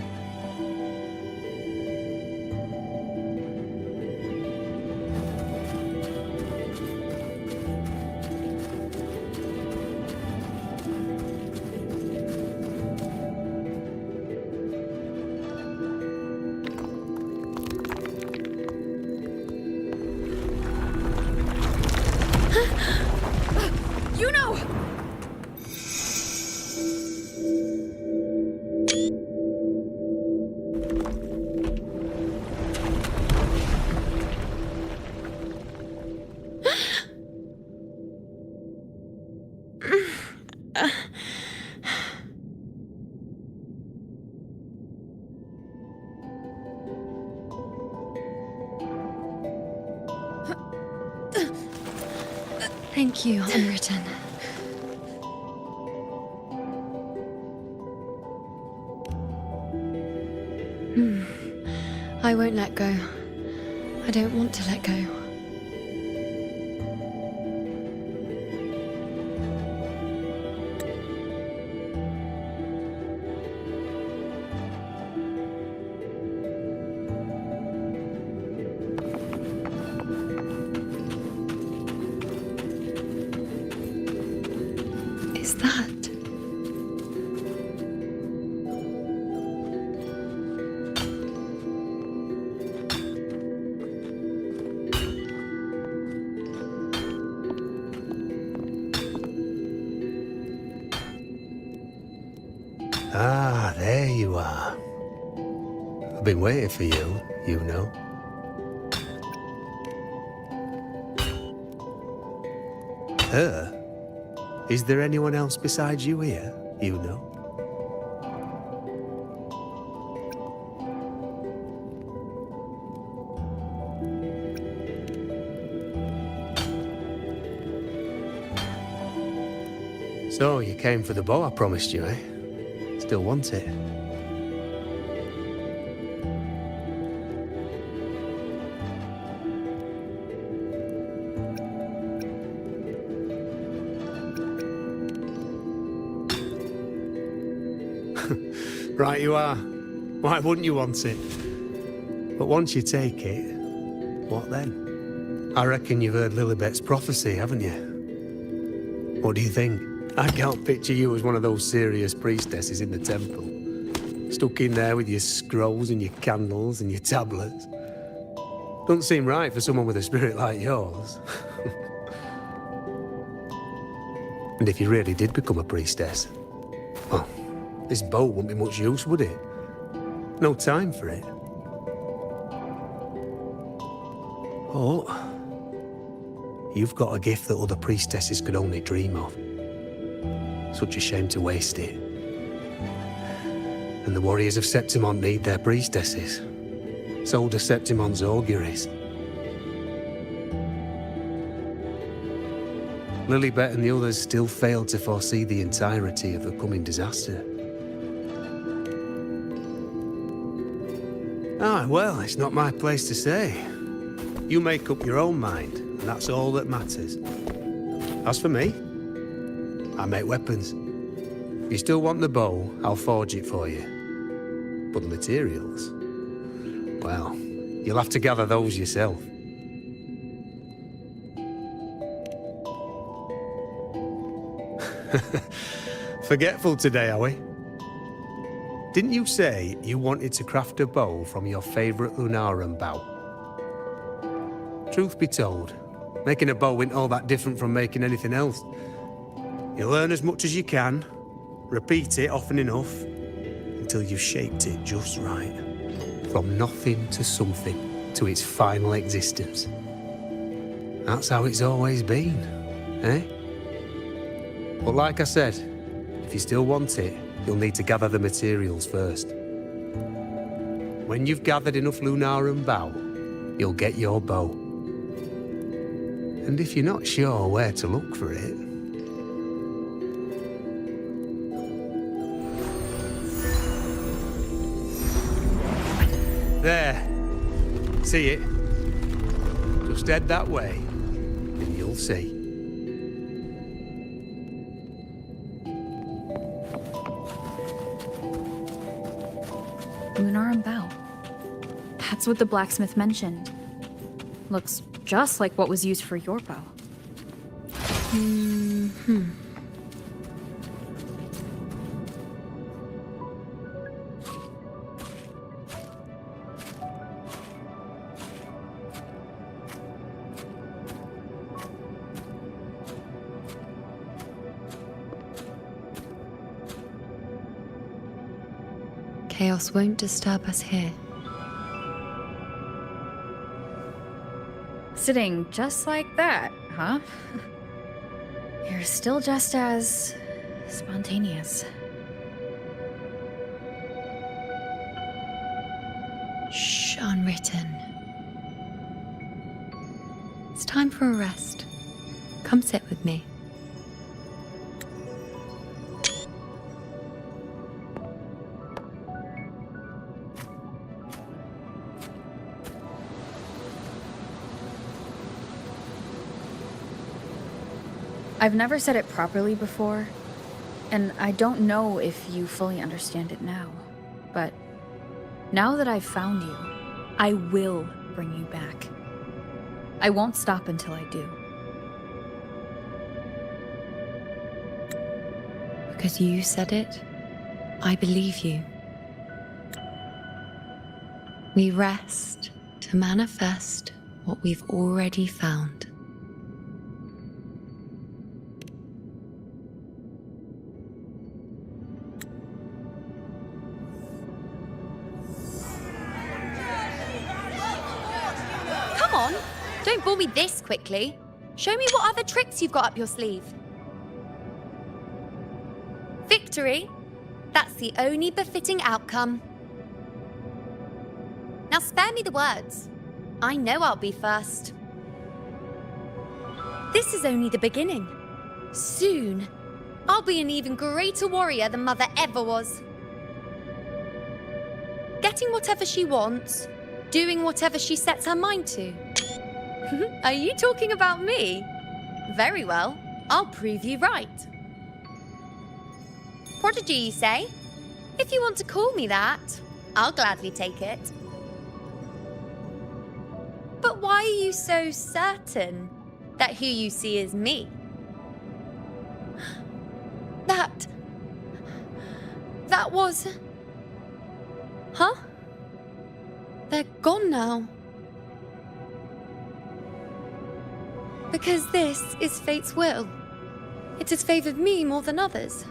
UNO! Thank you, Unwritten. I won't let go. I don't want to let go. Is that? Ah, there you are. I've been waiting for you, UNO. Her? Is there anyone else besides you here, UNO? So, you came for the bow I promised you, eh? Still want it? Right you are. Why wouldn't you want it? But once you take it, what then? I reckon you've heard Lilibet's prophecy, haven't you? What do you think? I can't picture you as one of those serious priestesses in the temple. Stuck in there with your scrolls and your candles and your tablets. Doesn't seem right for someone with a spirit like yours. And if you really did become a priestess, well, this bow wouldn't be much use, would it? No time for it. Oh, you've got a gift that other priestesses could only dream of. Such a shame to waste it. And the warriors of Septimont need their priestesses. So do Septimont's auguries. Lilibet and the others still failed to foresee the entirety of the coming disaster. Ah, well, it's not my place to say. You make up your own mind, and that's all that matters. As for me, I make weapons. If you still want the bow, I'll forge it for you. But the materials, well, you'll have to gather those yourself. Forgetful today, are we? Didn't you say you wanted to craft a bow from your favourite Lunarum bow? Truth be told, making a bow isn't all that different from making anything else. You learn as much as you can, repeat it often enough, until you've shaped it just right. From nothing to something, to its final existence. That's how it's always been, eh? But like I said, if you still want it, you'll need to gather the materials first. When you've gathered enough Lunarum bow, you'll get your bow. And if you're not sure where to look for it, there. See it? Just head that way, and you'll see. Lunarum bow. That's what the blacksmith mentioned. Looks just like what was used for your bow. Chaos won't disturb us here. Sitting just like that, huh? You're still just as spontaneous. Shh, unwritten. It's time for a rest. Come sit with me. I've never said it properly before, and I don't know if you fully understand it now, but now that I've found you, I will bring you back. I won't stop until I do. Because you said it, I believe you. We rest to manifest what we've already found. Don't bore me this quickly. Show me what other tricks you've got up your sleeve. Victory? That's the only befitting outcome. Now spare me the words. I know I'll be first. This is only the beginning. Soon, I'll be an even greater warrior than Mother ever was. Getting whatever she wants, doing whatever she sets her mind to. Are you talking about me? Very well, I'll prove you right. Prodigy, you say? If you want to call me that, I'll gladly take it. But why are you so certain that who you see is me? was... Huh? They're gone now. Because this is fate's will. It has favored me more than others.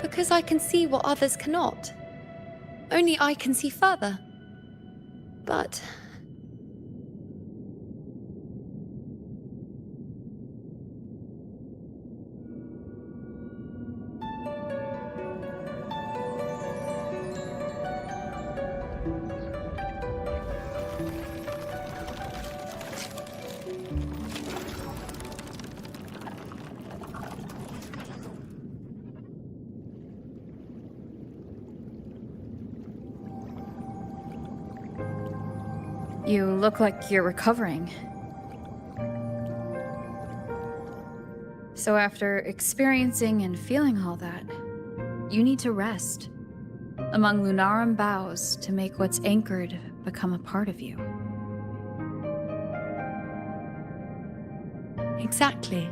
Because I can see what others cannot. Only I can see further. But... You look like you're recovering. So after experiencing and feeling all that, you need to rest among Lunarum boughs to make what's anchored become a part of you. Exactly.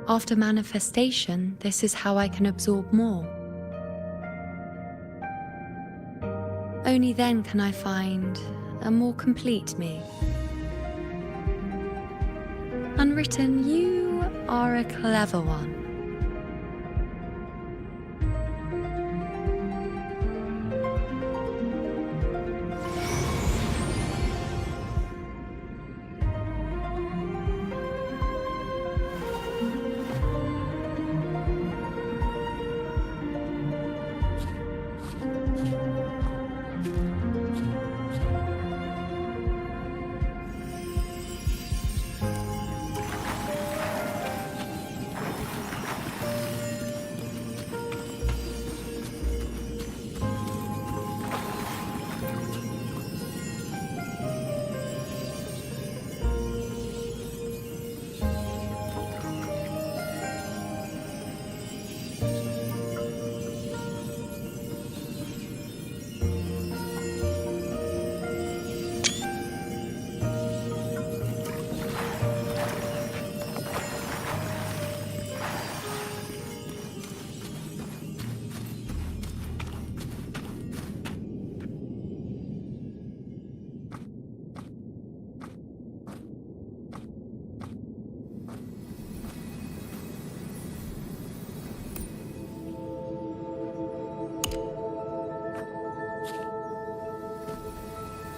After manifestation, this is how I can absorb more. Only then can I find a more complete me. Unwritten, you are a clever one.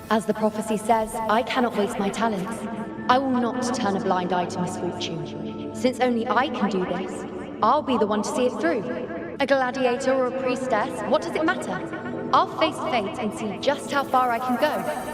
As the prophecy says, I cannot waste my talents. I will not turn a blind eye to misfortune. Since only I can do this, I'll be the one to see it through. A gladiator or a priestess, what does it matter? I'll face fate and see just how far I can go.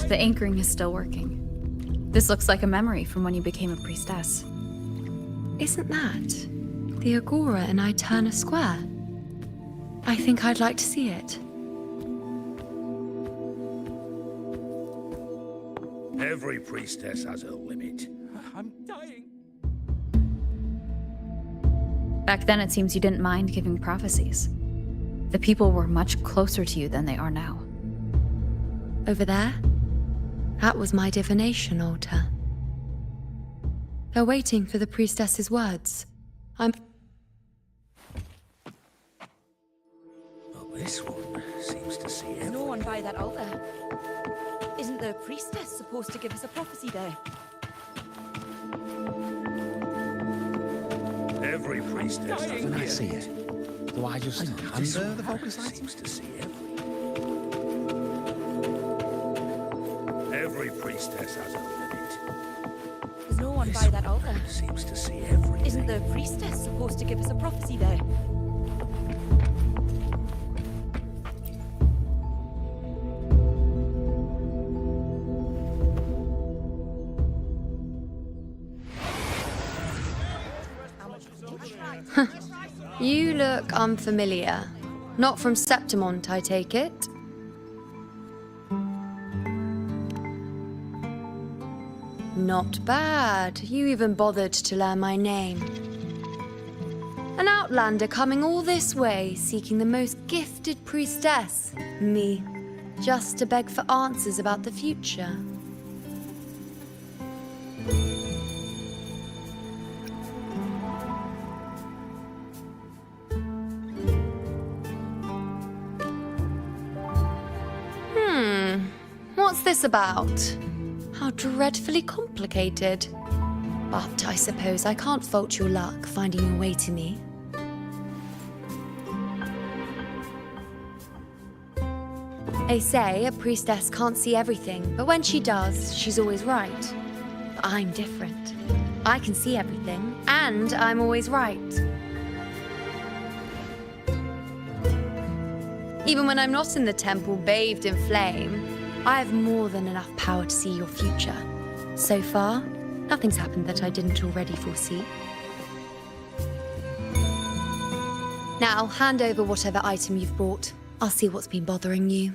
The anchoring is still working. This looks like a memory from when you became a priestess. Isn't that the Agora in Eterna Square? I think I'd like to see it. Every priestess has her limit. I'm dying. Back then, it seems you didn't mind giving prophecies. The people were much closer to you than they are now. Over there? That was my divination altar. They're waiting for the priestess's words. Well, this one seems to see There's no one by that altar. Isn't the priestess supposed to give us a prophecy there? Every priestess has When her I see it, do I just hand her the focus light? Seems to see every priestess has her limit. There's no one by that altar. Seems to see everything. Isn't the priestess supposed to give us a prophecy there? You look unfamiliar. Not from Septimont, I take it. Not bad. You even bothered to learn my name. An outlander coming all this way, seeking the most gifted priestess, me, just to beg for answers about the future. What's this about? How dreadfully complicated. But I suppose I can't fault your luck finding your way to me. They say a priestess can't see everything, but when she does, she's always right. But I'm different. I can see everything, and I'm always right. Even when I'm not in the temple bathed in flame, I have more than enough power to see your future. So far, nothing's happened that I didn't already foresee. Now, hand over whatever item you've brought. I'll see what's been bothering you.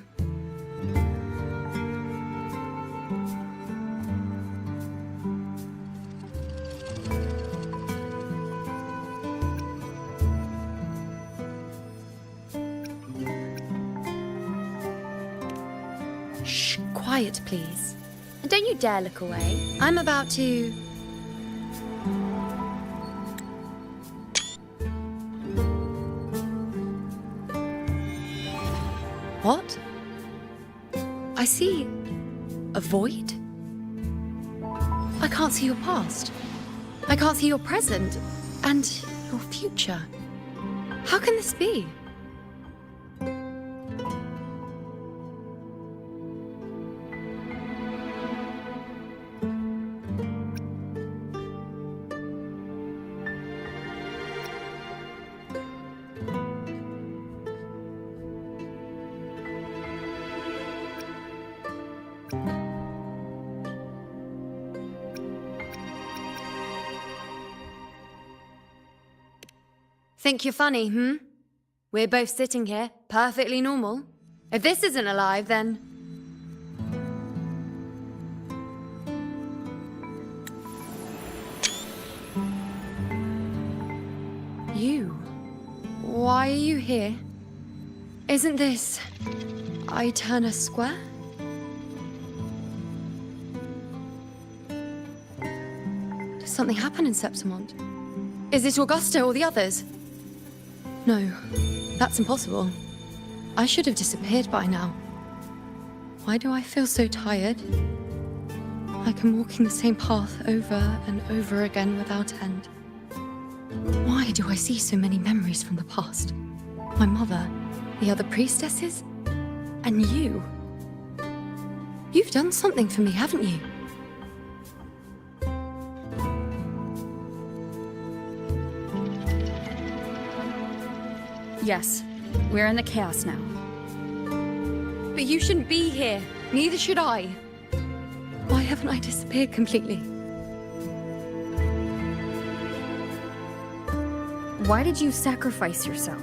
Shh, quiet, please. And don't you dare look away. I'm about to... What? I see a void? I can't see your past. I can't see your present and your future. How can this be? Think you're funny, hmm? We're both sitting here, perfectly normal. If this isn't alive, then... You? Why are you here? Isn't this... Eterna Square? Does something happen in Septimont? Is it Augusta or the others? No, that's impossible. I should have disappeared by now. Why do I feel so tired? Like I'm walking the same path over and over again without end. Why do I see so many memories from the past? My mother, the other priestesses, and you. You've done something for me, haven't you? Yes, we're in the chaos now. But you shouldn't be here. Neither should I. Why haven't I disappeared completely? Why did you sacrifice yourself?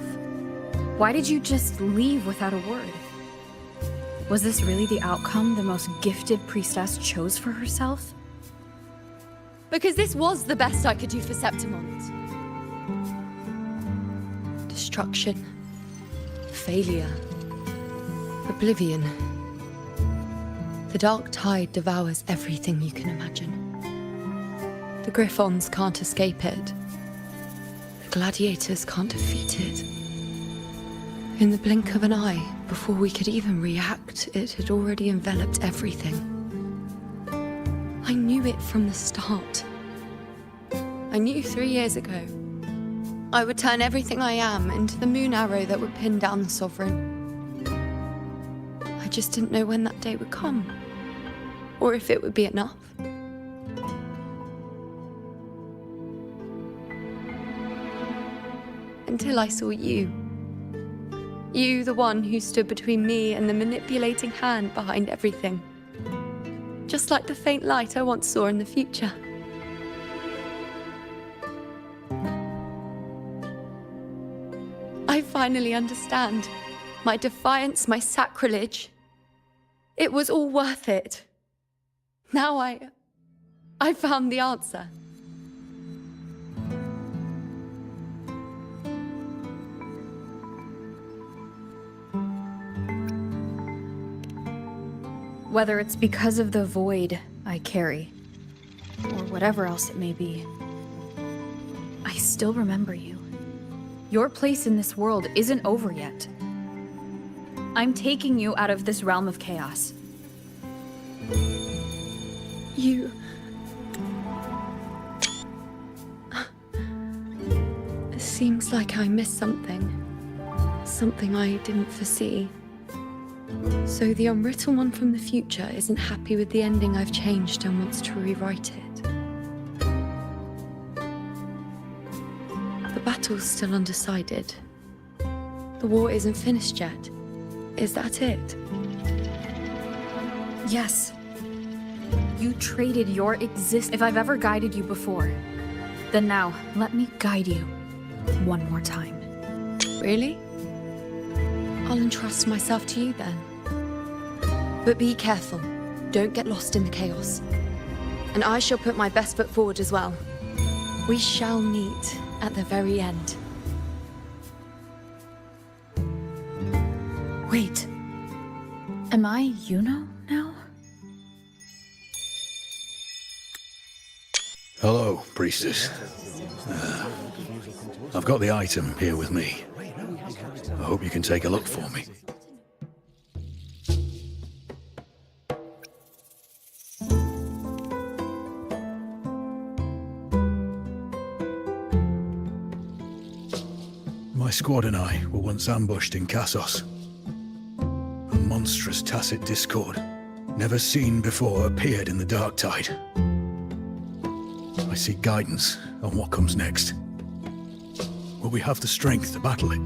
Why did you just leave without a word? Was this really the outcome the most gifted priestess chose for herself? Because this was the best I could do for Septimont. Destruction, failure, oblivion. The dark tide devours everything you can imagine. The Griffons can't escape it. The gladiators can't defeat it. In the blink of an eye, before we could even react, it had already enveloped everything. I knew it from the start. I knew 3 years ago. I would turn everything I am into the moon arrow that would pin down the Sovereign. I just didn't know when that day would come, or if it would be enough. Until I saw you. You, the one who stood between me and the manipulating hand behind everything. Just like the faint light I once saw in the future. I finally understand. My defiance, my sacrilege. It was all worth it. Now I found the answer. Whether it's because of the void I carry, or whatever else it may be, I still remember you. Your place in this world isn't over yet. I'm taking you out of this realm of chaos. You... It seems like I missed something. Something I didn't foresee. So the unwritten one from the future isn't happy with the ending I've changed and wants to rewrite it. The battle's still undecided. The war isn't finished yet. Is that it? Yes. You traded your existence. If I've ever guided you before, then now let me guide you one more time. Really? I'll entrust myself to you then. But be careful. Don't get lost in the chaos. And I shall put my best foot forward as well. We shall meet at the very end. Wait. Am I Yuno now? Hello, priestess. I've got the item here with me. I hope you can take a look for me. My squad and I were once ambushed in Kassos. A monstrous tacit discord, never seen before, appeared in the dark tide. I seek guidance on what comes next. Will we have the strength to battle it?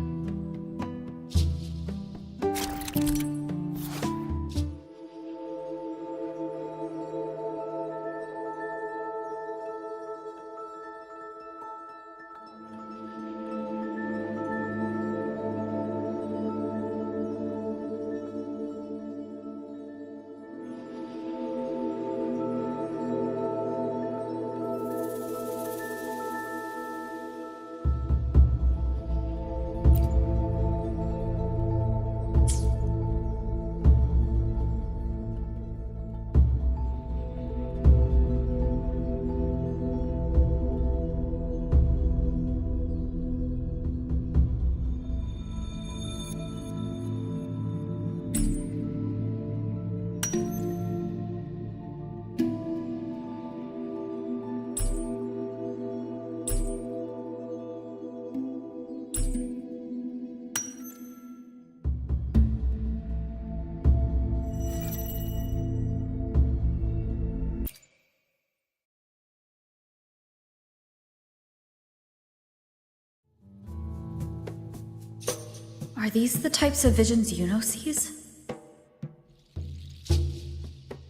Are these the types of visions Yuno sees?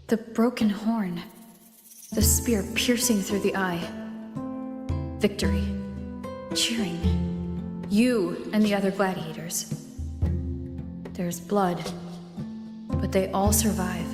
The broken horn, the spear piercing through the eye. Victory, cheering, you and the other gladiators. There's blood, but they all survive.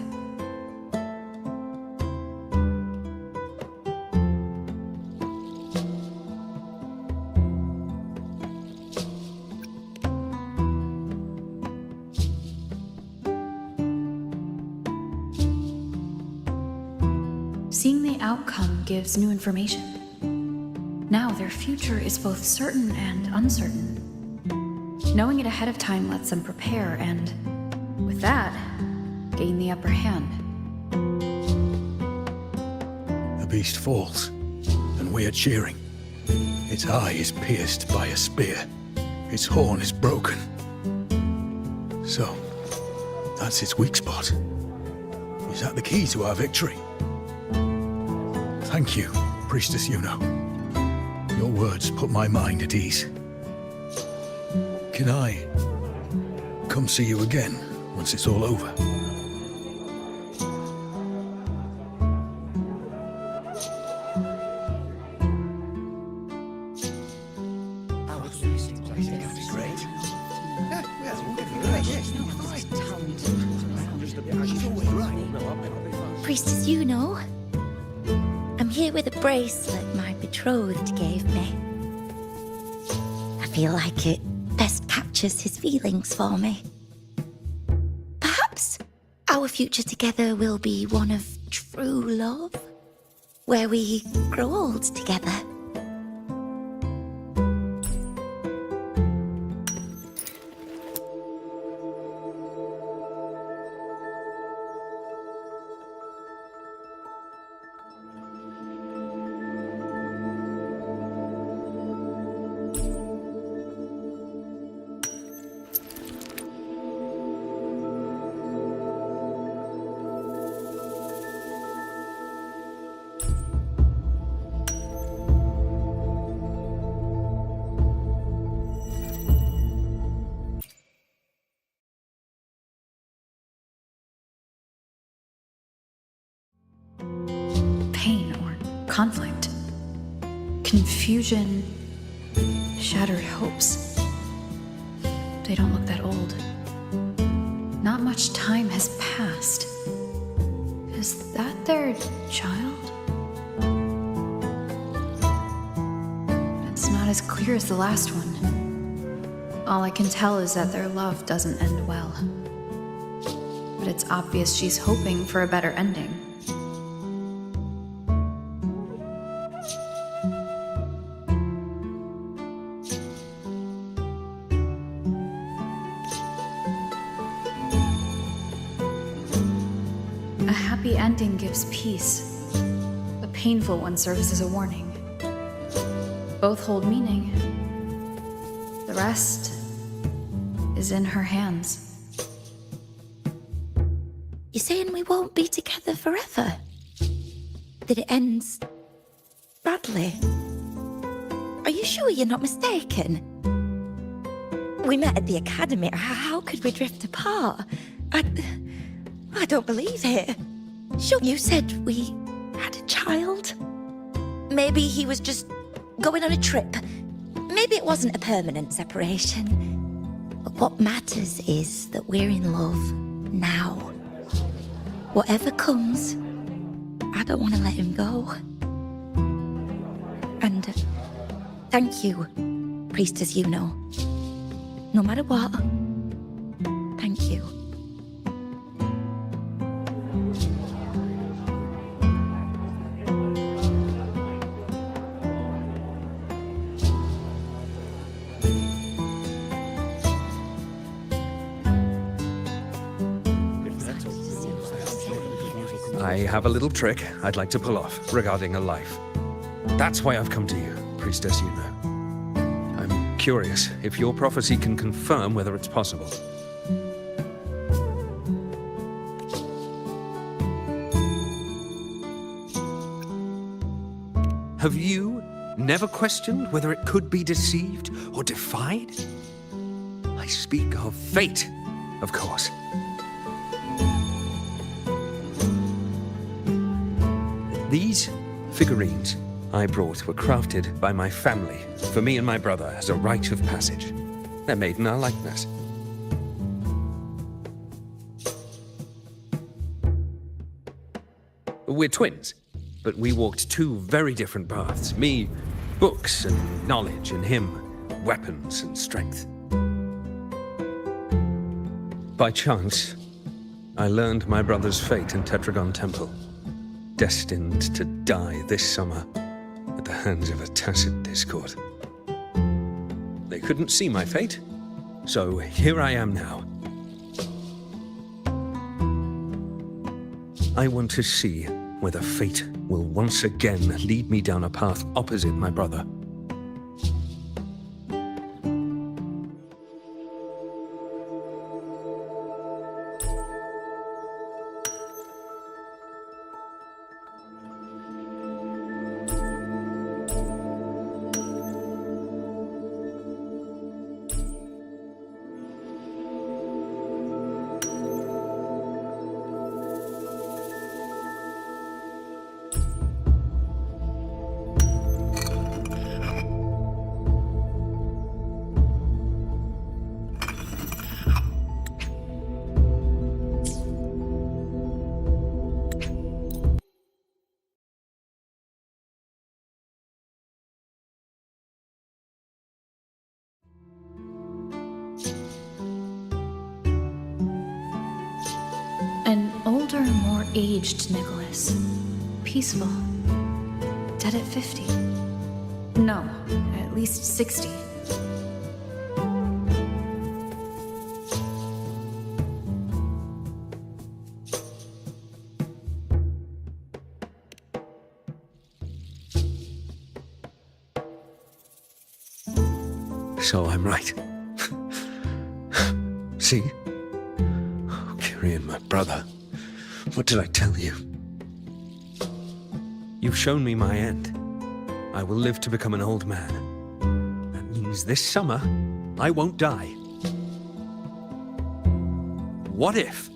Seeing the outcome gives new information. Now their future is both certain and uncertain. Knowing it ahead of time lets them prepare and, with that, gain the upper hand. The beast falls, and we are cheering. Its eye is pierced by a spear. Its horn is broken. So, that's its weak spot. Is that the key to our victory? Thank you, Priestess Yuno. Your words put my mind at ease. Can I come see you again once it's all over? Priestess Yuno? here with a bracelet my betrothed gave me. I feel like it best captures his feelings for me. Perhaps our future together will be one of true love, where we grow old together. Pain or conflict, confusion, shattered hopes. They don't look that old. Not much time has passed. Is that their child? It's not as clear as the last one. All I can tell is that their love doesn't end well. But it's obvious she's hoping for a better ending. A happy ending gives peace. A painful one serves as a warning. Both hold meaning. The rest is in her hands. You're saying we won't be together forever? That it ends badly? Are you sure you're not mistaken? We met at the academy. How could we drift apart? I don't believe it. Sure, you said we had a child? Maybe he was just going on a trip. Maybe it wasn't a permanent separation. But what matters is that we're in love now. Whatever comes, I don't want to let him go. And thank you, Priestess Yuno. No matter what, thank you. I have a little trick I'd like to pull off regarding a life. That's why I've come to you, Priestess Yuno. I'm curious if your prophecy can confirm whether it's possible. Have you never questioned whether it could be deceived or defied? I speak of fate, of course. These figurines I brought were crafted by my family for me and my brother as a rite of passage. They're made in our likeness. We're twins, but we walked two very different paths. Me, books and knowledge, and him, weapons and strength. By chance, I learned my brother's fate in Tetragon Temple. Destined to die this summer at the hands of a tacit discord. They couldn't see my fate, so here I am now. I want to see whether fate will once again lead me down a path opposite my brother. aged Nicholas. Peaceful. Dead at 50. No, at least 60. So I'm right. See? Oh, Kyrian, my brother. What did I tell you? You've shown me my end. I will live to become an old man. That means this summer, I won't die. What if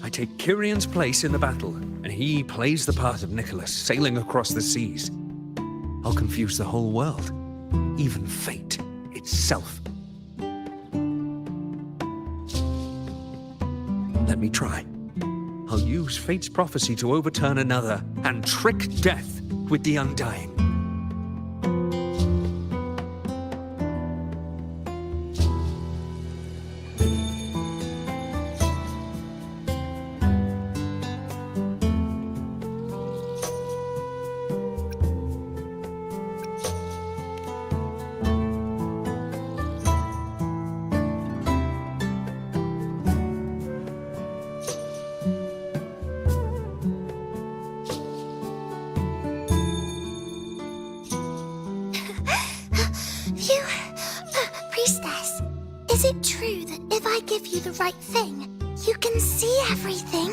I take Kyrian's place in the battle, and he plays the part of Nicholas, sailing across the seas? I'll confuse the whole world, even fate itself. Let me try. I'll use fate's prophecy to overturn another and trick death with the undying. Priestess, is it true that if I give you the right thing, you can see everything?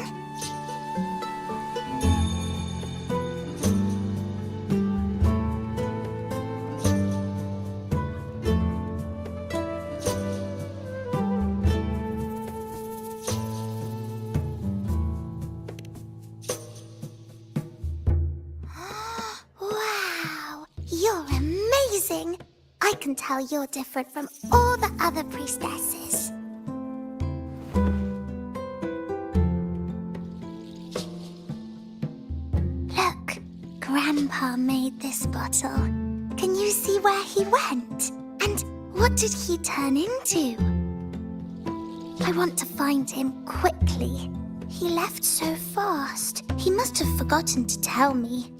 Wow, you're amazing! I can tell you're different from all the other priestesses. Look, Grandpa made this bottle. Can you see where he went? And what did he turn into? I want to find him quickly. He left so fast. He must have forgotten to tell me.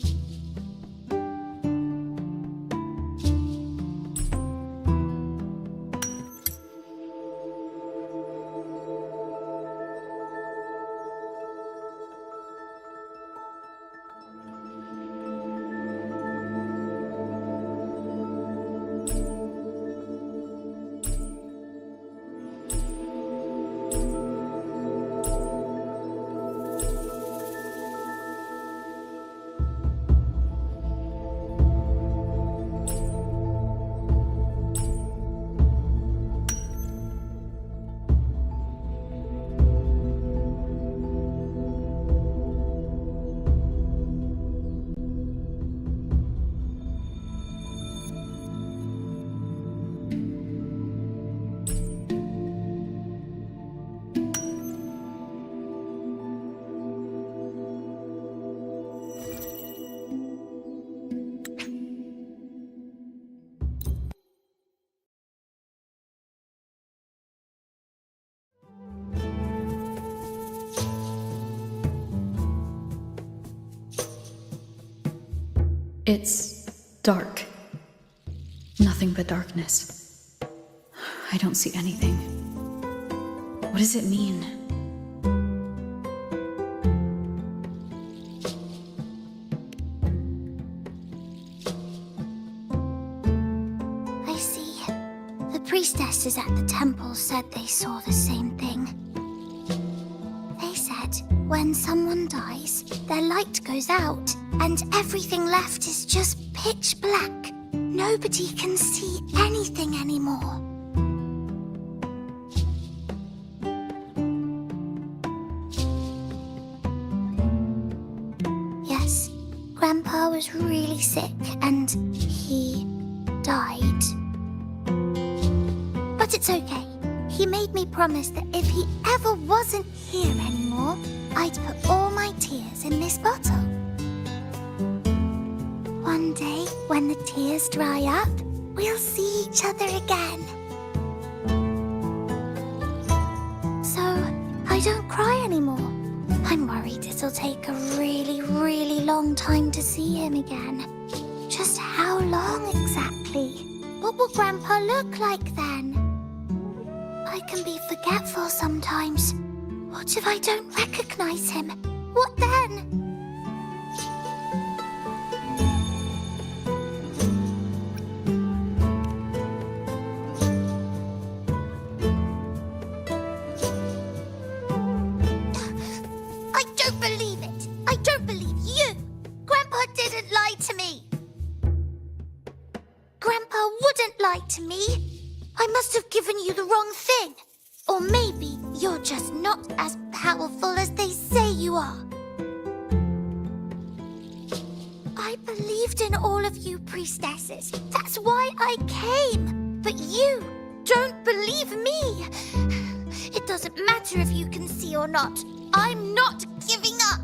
It's dark. Nothing but darkness. I don't see anything. What does it mean? I see. The priestesses at the temple said they saw the same thing. They said when someone dies, their light goes out, and everything left is just pitch black. Nobody can see anything anymore. Yes, Grandpa was really sick and he died. But it's okay. He made me promise that if he ever wasn't here anymore, I'd put all my tears in this bottle. One day, when the tears dry up, we'll see each other again. So, I don't cry anymore. I'm worried as it'll take a really, really long time to see him again. Just how long exactly? What will Grandpa look like then? I can be forgetful sometimes. What if I don't recognize him? What then? I don't believe it. I don't believe you. Grandpa didn't lie to me. Grandpa wouldn't lie to me. I must have given you the wrong thing. Or maybe you're just not as powerful as they say you are. I believed in all of you priestesses. That's why I came. But you don't believe me. It doesn't matter if you can see or not. I'm not giving up.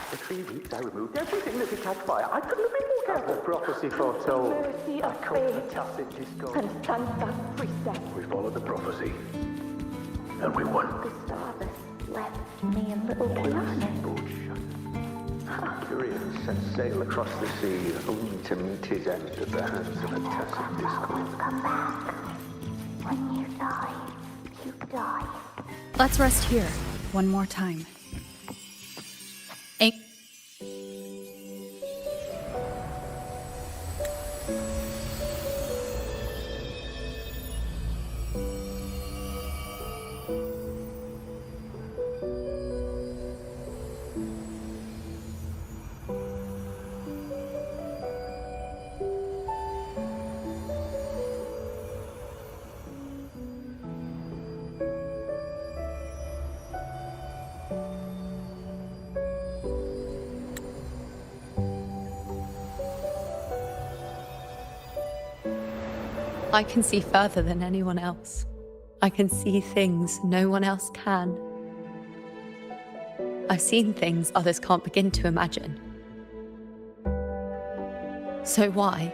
For 3 weeks, I removed everything that could catch fire. I couldn't have been more careful. The prophecy foretold. Mercy of fate. Tacit discord. And Santa Priestess. We followed the prophecy. And we won. Gustavus left me a little planet. Curious set sail across the sea, only to meet his end at the hands of a tacit discord. Come back. When you die, you die. Let's rest here one more time. I can see further than anyone else. I can see things no one else can. I've seen things others can't begin to imagine. So why,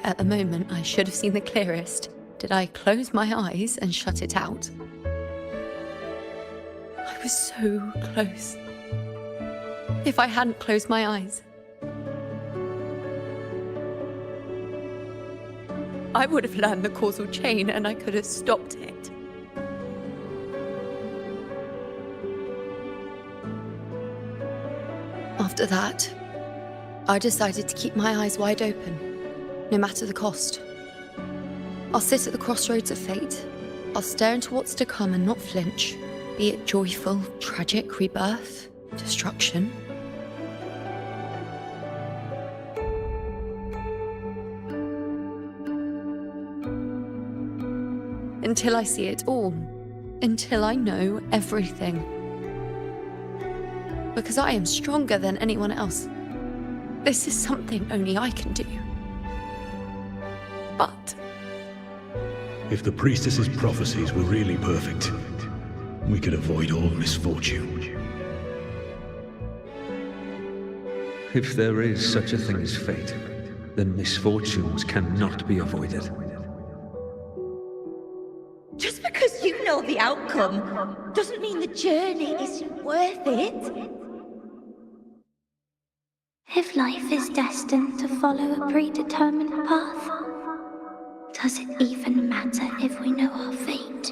at the moment I should have seen the clearest, did I close my eyes and shut it out? I was so close. If I hadn't closed my eyes, I would have learned the causal chain and I could have stopped it. After that, I decided to keep my eyes wide open, no matter the cost. I'll sit at the crossroads of fate. I'll stare into what's to come and not flinch, be it joyful, tragic, rebirth, destruction. Until I see it all. Until I know everything. Because I am stronger than anyone else. This is something only I can do. But If the priestess's prophecies were really perfect, we could avoid all misfortune. If there is such a thing as fate, then misfortunes cannot be avoided. Just because you know the outcome doesn't mean the journey isn't worth it. If life is destined to follow a predetermined path, does it even matter if we know our fate?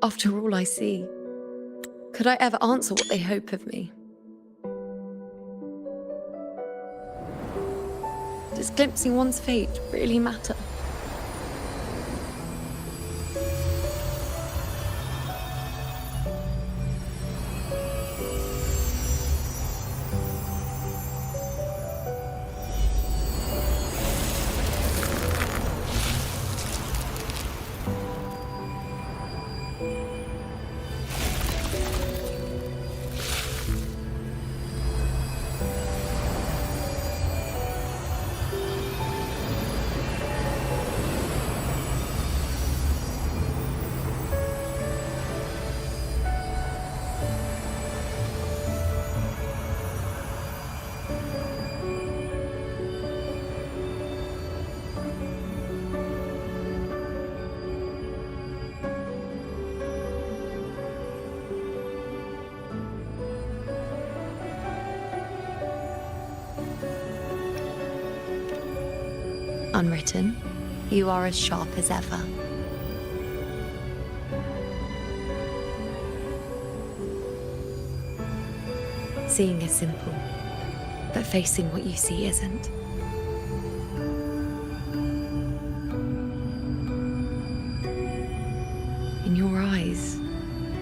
after all I see, could I ever answer what they hope of me? Does glimpsing one's fate really matter? Unwritten, you are as sharp as ever. Seeing is simple, but facing what you see isn't. In your eyes,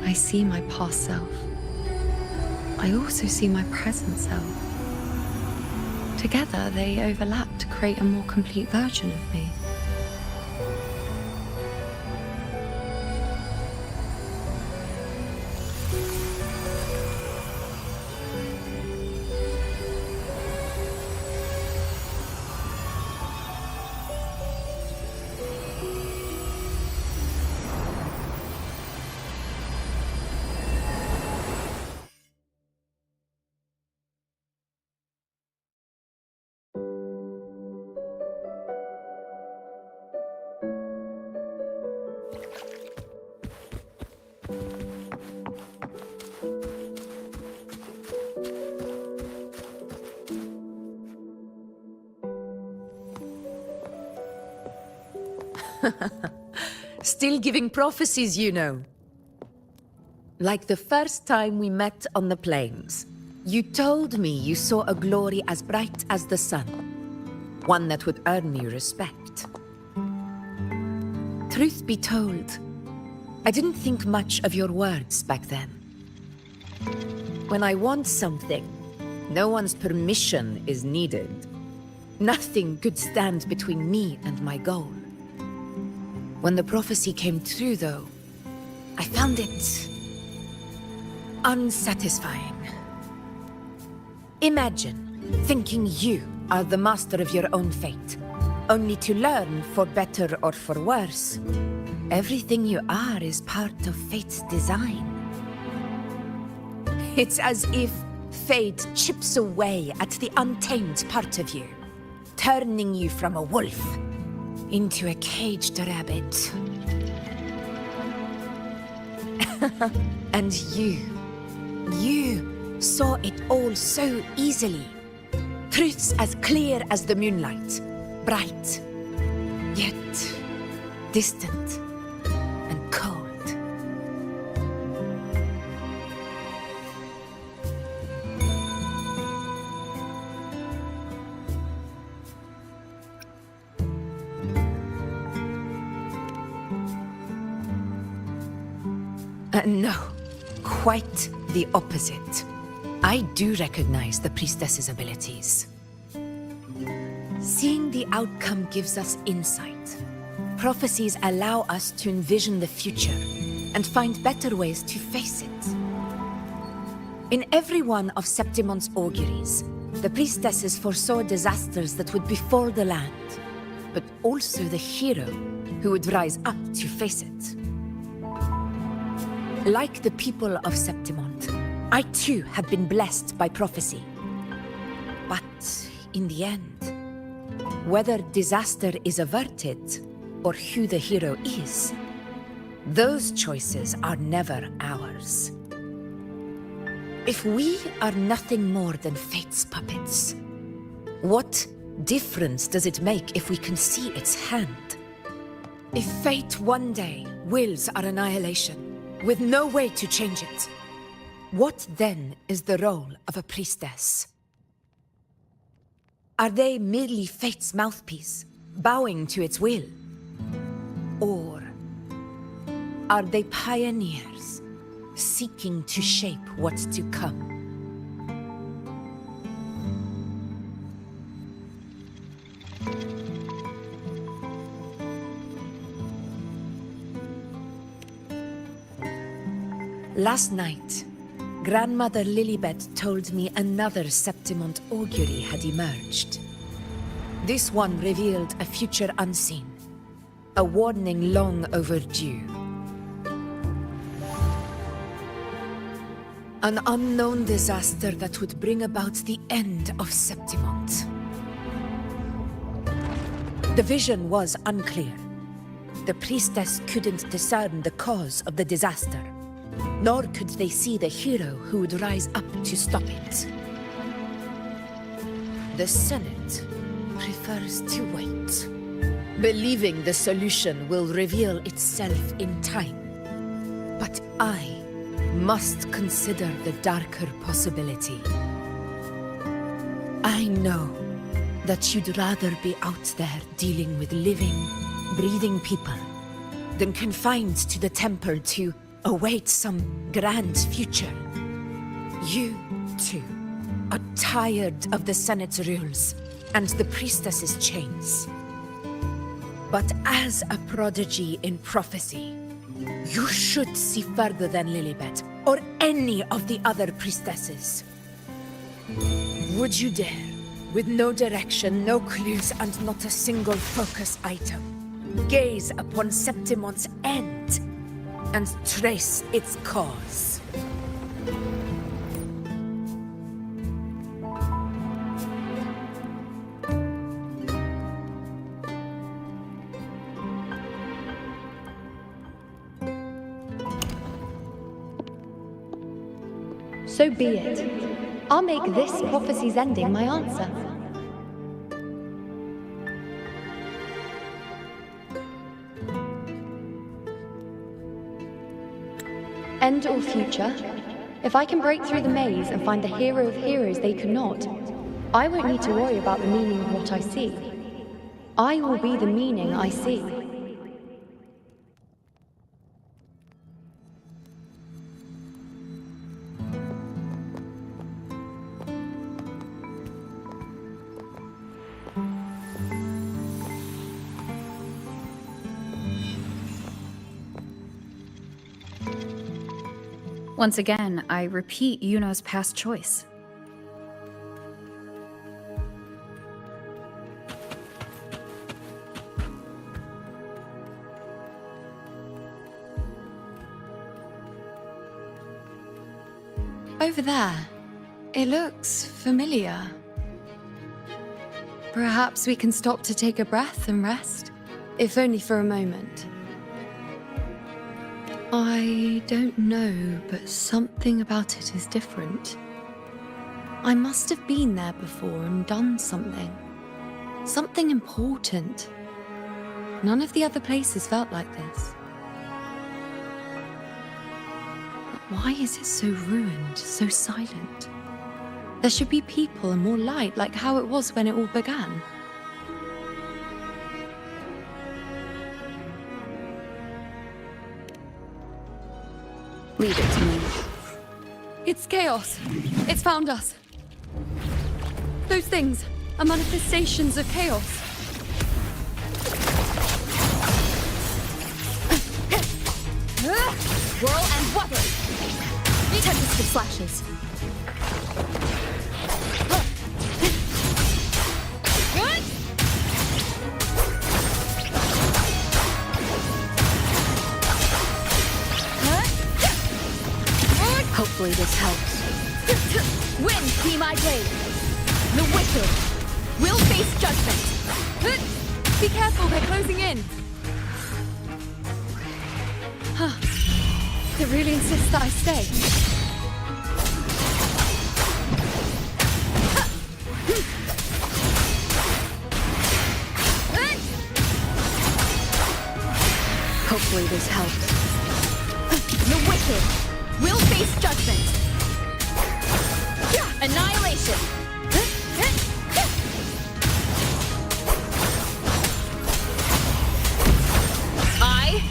I see my past self. I also see my present self. Together, they overlap to create a more complete version of me. Still giving prophecies, you know. Like the first time we met on the plains. You told me you saw a glory as bright as the sun. One that would earn me respect. Truth be told, I didn't think much of your words back then. When I want something, no one's permission is needed. Nothing could stand between me and my goal. When the prophecy came true, though, I found it unsatisfying. Imagine thinking you are the master of your own fate, only to learn, for better or for worse, everything you are is part of fate's design. It's as if fate chips away at the untamed part of you, turning you from a wolf into a caged rabbit. And you saw it all so easily. Truths as clear as the moonlight, bright, yet distant and cold. No, quite the opposite. I do recognize the priestess's abilities. Seeing the outcome gives us insight. Prophecies allow us to envision the future and find better ways to face it. In every one of Septimon's auguries, the priestesses foresaw disasters that would befall the land, but also the hero who would rise up to face it. Like the people of Septimont, I too have been blessed by prophecy. But in the end, whether disaster is averted or who the hero is, those choices are never ours. If we are nothing more than fate's puppets, what difference does it make if we can see its hand? If fate one day wills our annihilation, with no way to change it, what then is the role of a priestess? Are they merely fate's mouthpiece, bowing to its will? Or are they pioneers, seeking to shape what's to come? Last night, Grandmother Lilibet told me another Septimont augury had emerged. This one revealed a future unseen, a warning long overdue. An unknown disaster that would bring about the end of Septimont. The vision was unclear. The priestess couldn't discern the cause of the disaster, nor could they see the hero who would rise up to stop it. The Senate prefers to wait. believing the solution will reveal itself in time. But I must consider the darker possibility. I know that you'd rather be out there dealing with living, breathing people than confined to the temple to await some grand future. You, too, are tired of the Senate's rules and the priestess's chains. But as a prodigy in prophecy, you should see further than Lilibet or any of the other priestesses. Would you dare, with no direction, no clues, and not a single focus item, gaze upon Septimon's end and trace its cause? So be it. I'll make this prophecy's ending my answer. End or future, if I can break through the maze and find the hero of heroes they could not, I won't need to worry about the meaning of what I see. I will be the meaning I see. Once again, I repeat Yuno's past choice. Over there, it looks familiar. Perhaps we can stop to take a breath and rest, if only for a moment. I don't know, but something about it is different. I must have been there before and done something. Something important. None of the other places felt like this. But why is it so ruined, so silent? There should be people and more light, like how it was when it all began. Leave it to me. It's chaos. It's found us. Those things are manifestations of chaos. Whirl and wobble! Tempest flashes. Hopefully this helps. Wind be my blade. The wicked will face judgment. Be careful, they're closing in. Huh. It really insists that I stay. Hopefully this helps. The wicked will face judgment. Annihilation. I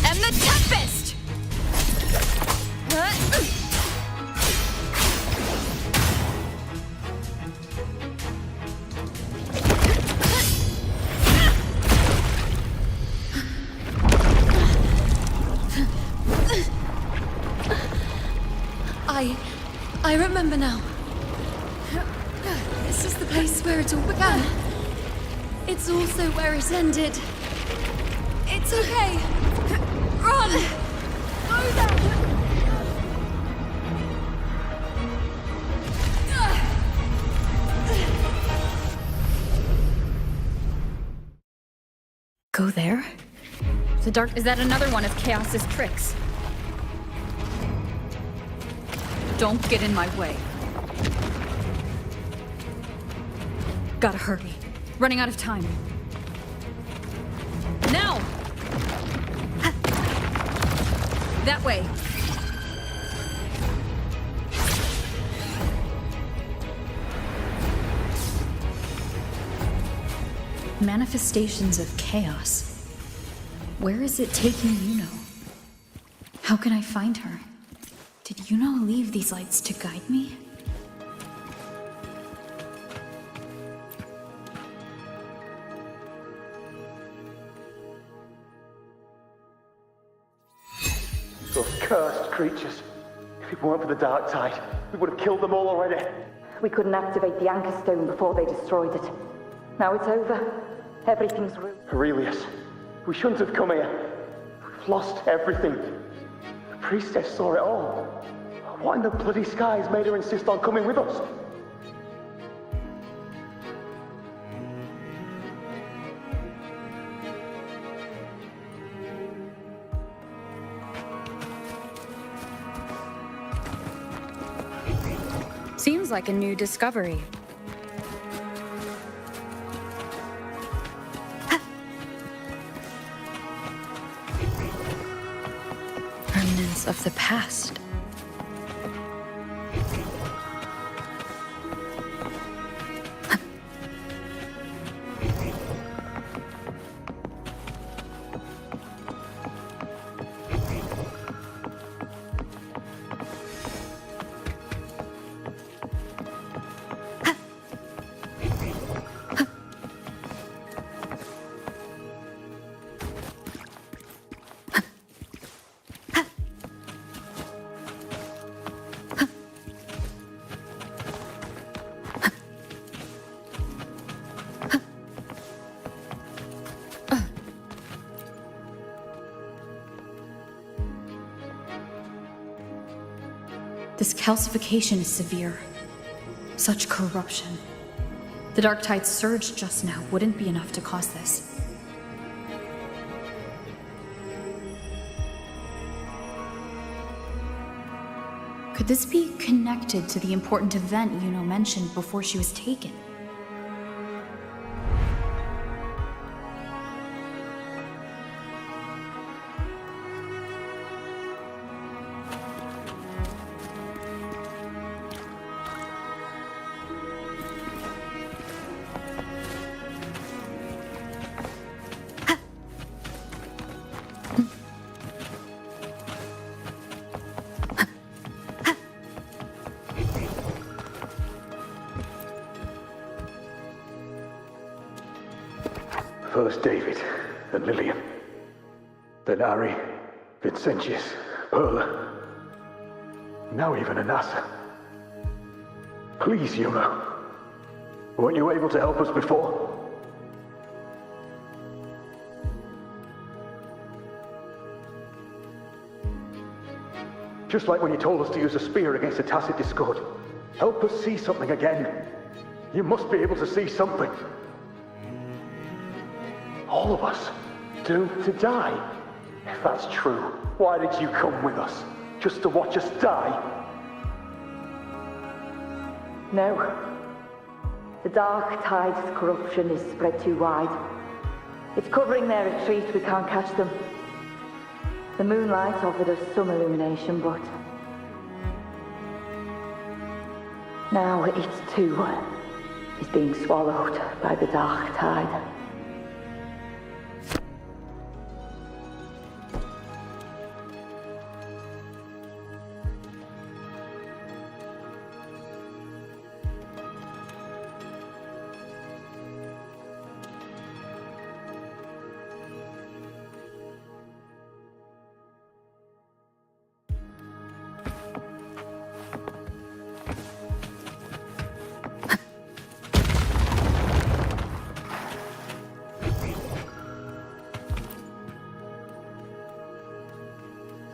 am the Tempest. I remember now. This is the place where it all began. It's also where it ended. It's okay. Run! Go there! Go there? The dark. Is that another one of Chaos's tricks? Don't get in my way. Gotta hurry. Running out of time. Now! That way. Manifestations of chaos. Where is it taking Yuno? How can I find her? Did Yuno leave these lights to guide me? Those cursed creatures. If it weren't for the dark tide, we would have killed them all already. We couldn't activate the Anchor Stone before they destroyed it. Now it's over. Everything's ruined. Aurelius, we shouldn't have come here. We've lost everything. The priestess saw it all. What in the bloody skies made her insist on coming with us? Seems like a new discovery. Remnants of the past. This calcification is severe. Such corruption. The dark tide's surge just now wouldn't be enough to cause this. Could this be connected to the important event Yuno mentioned before she was taken? First David, then Lillian, then Ari, Vincentius, Perla, now even Anassa. Please, Yuno. Weren't you able to help us before? Just like when you told us to use a spear against a tacit discord. Help us see something again. You must be able to see something. All of us, doomed to die. If that's true, why did you come with us? Just to watch us die? No. The dark tide's corruption is spread too wide. It's covering their retreat, we can't catch them. The moonlight offered us some illumination, but now it too is being swallowed by the dark tide.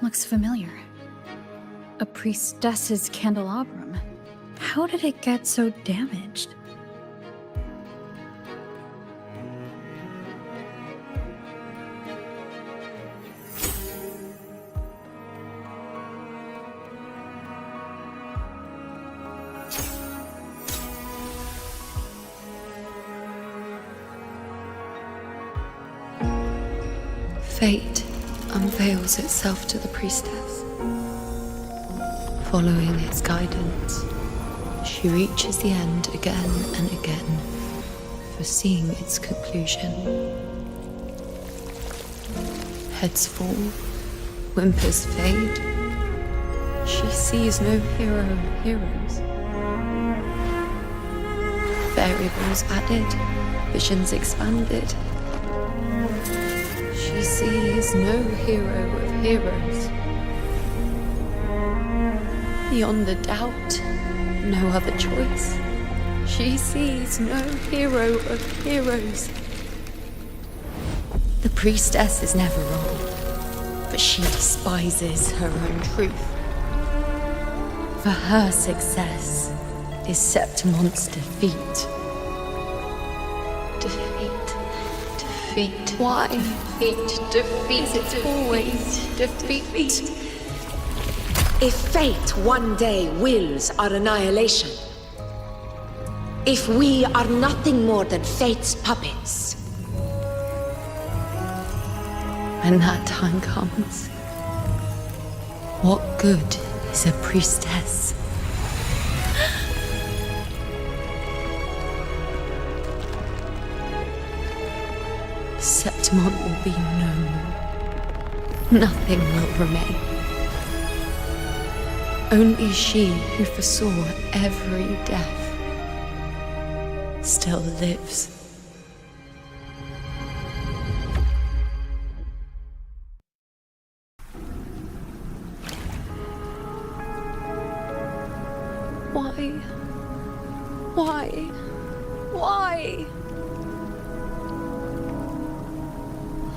Looks familiar. A priestess's candelabrum. How did it get so damaged? Fate unveils itself to the priestess. Following its guidance, she reaches the end again and again, foreseeing its conclusion. Heads fall, whimpers fade. She sees no hero of heroes. Variables added, visions expanded. She sees no hero of heroes. Beyond the doubt, no other choice. She sees no hero of heroes. The priestess is never wrong, but she despises her own truth. For her success is Septimon's defeat. Defeat. Why? Defeat. It's always defeat. If fate one day wills our annihilation, if we are nothing more than fate's puppets, when that time comes, what good is a priestess? Septimon will be no more. Nothing will remain. Only she who foresaw every death still lives. Why?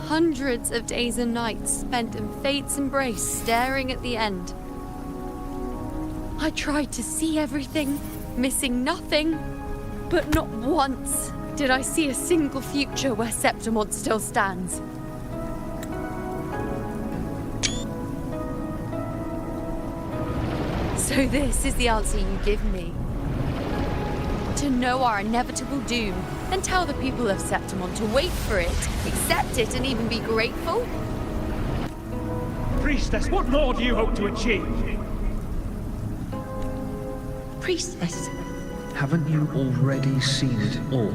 Hundreds of days and nights spent in fate's embrace, staring at the end. I tried to see everything, missing nothing, but not once did I see a single future where Septimon still stands. So this is the answer you give me. To know our inevitable doom, and tell the people of Septimon to wait for it, accept it, and even be grateful? Priestess, what more do you hope to achieve? Priestess. Haven't you already seen it all?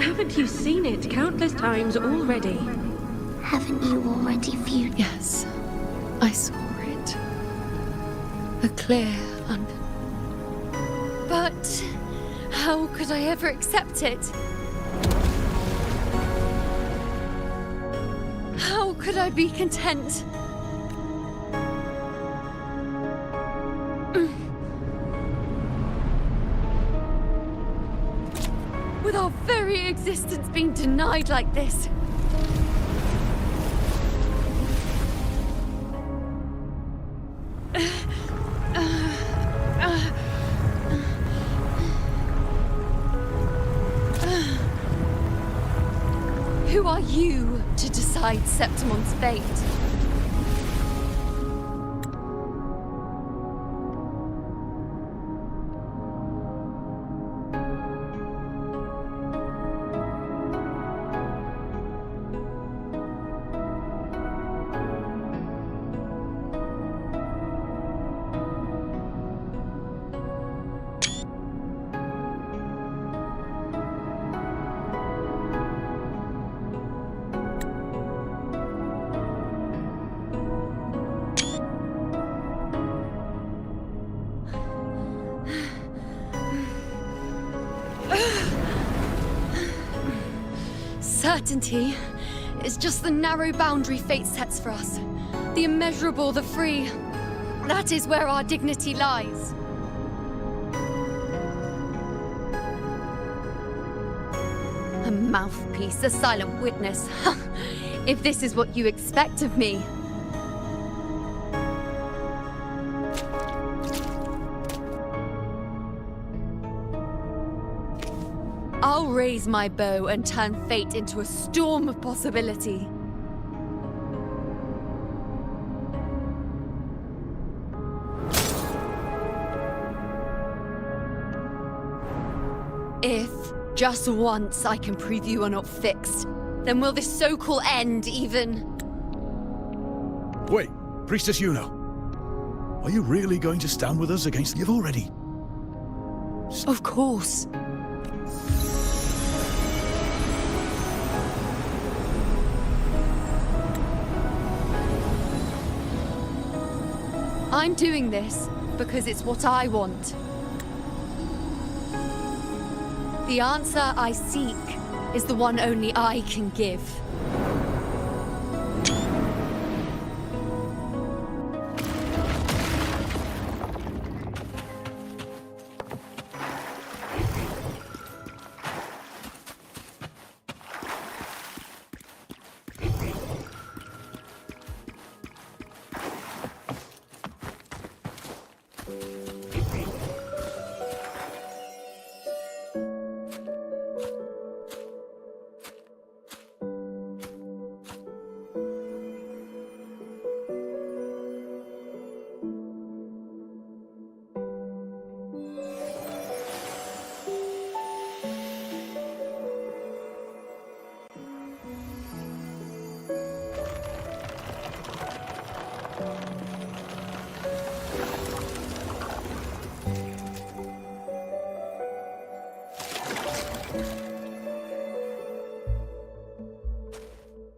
Haven't you seen it countless times already? Haven't you already viewed? Yes, I saw it. A clear But how could I ever accept it? How could I be content? With our very existence being denied like this. Who are you to decide Septimon's fate? Certainty is just the narrow boundary fate sets for us. The immeasurable, the free. That is where our dignity lies. A mouthpiece, a silent witness. If this is what you expect of me. I'll raise my bow and turn fate into a storm of possibility. If, just once, I can prove you are not fixed, then will this so-called end even Wait, Priestess Yuno. Are you really going to stand with us against... You've already... Of course. I'm doing this because it's what I want. The answer I seek is the one only I can give.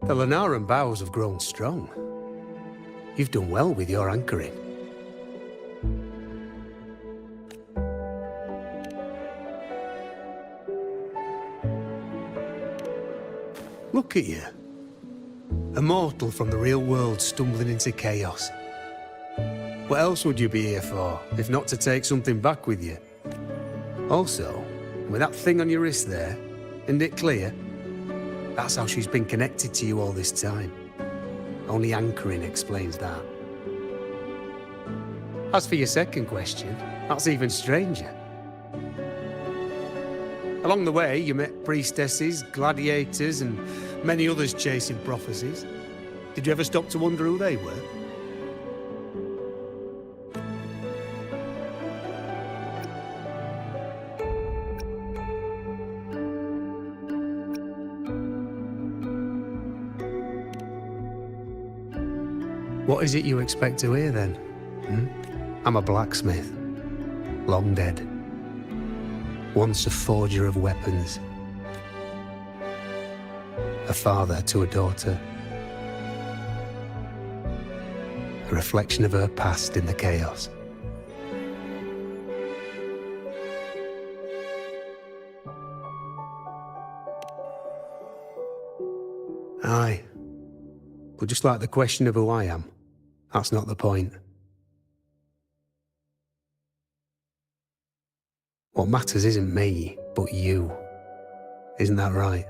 The Lunaran bows have grown strong. You've done well with your anchoring. Look at you. A mortal from the real world stumbling into chaos. What else would you be here for, if not to take something back with you? Also, with that thing on your wrist there, isn't it clear? That's how she's been connected to you all this time. Only anchoring explains that. As for your second question, that's even stranger. Along the way, you met priestesses, gladiators, and many others chasing prophecies. Did you ever stop to wonder who they were? What is it you expect to hear, then? I'm a blacksmith. Long dead. Once a forger of weapons. A father to a daughter. A reflection of her past in the chaos. Aye. But just like the question of who I am, that's not the point. What matters isn't me, but you. Isn't that right?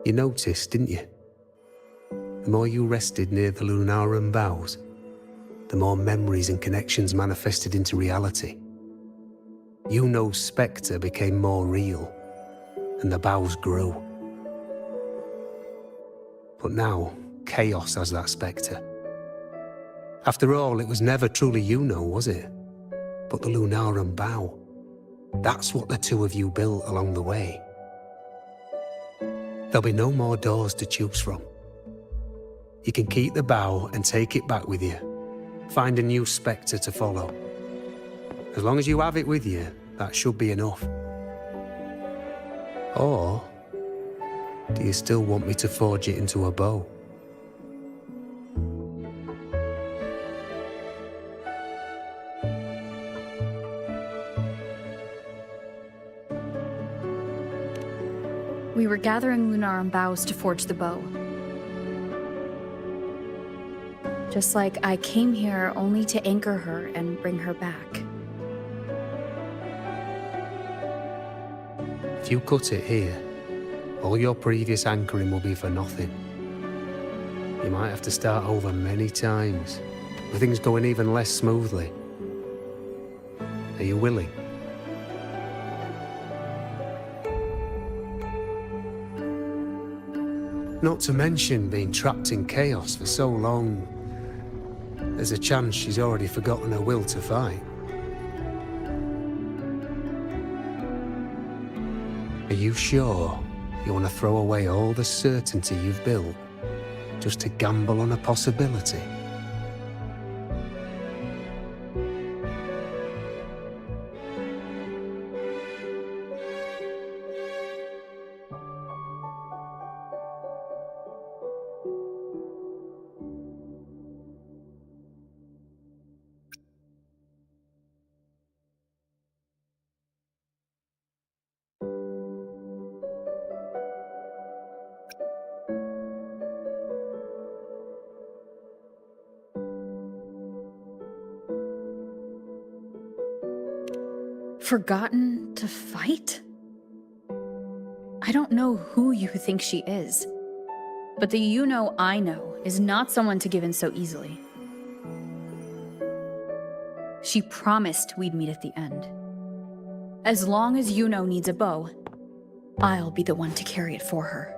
You noticed, didn't you? The more you rested near the Lunaran bows, the more memories and connections manifested into reality. Yuno's spectre became more real, and the bows grew. But now, chaos has that spectre. After all, it was never truly Yuno, was it? But the Lunaran bow. That's what the two of you built along the way. There'll be no more doors to choose from. You can keep the bow and take it back with you. Find a new spectre to follow. As long as you have it with you, that should be enough. Or do you still want me to forge it into a bow? We were gathering Lunaran boughs to forge the bow. Just like I came here only to anchor her and bring her back. If you cut it here, all your previous anchoring will be for nothing. You might have to start over many times, with things going even less smoothly. Are you willing? Not to mention being trapped in chaos for so long, there's a chance she's already forgotten her will to fight. Are you sure you want to throw away all the certainty you've built just to gamble on a possibility? Forgotten to fight? I don't know who you think she is, but the UNO I know is not someone to give in so easily. She promised we'd meet at the end. As long as UNO needs a bow, I'll be the one to carry it for her.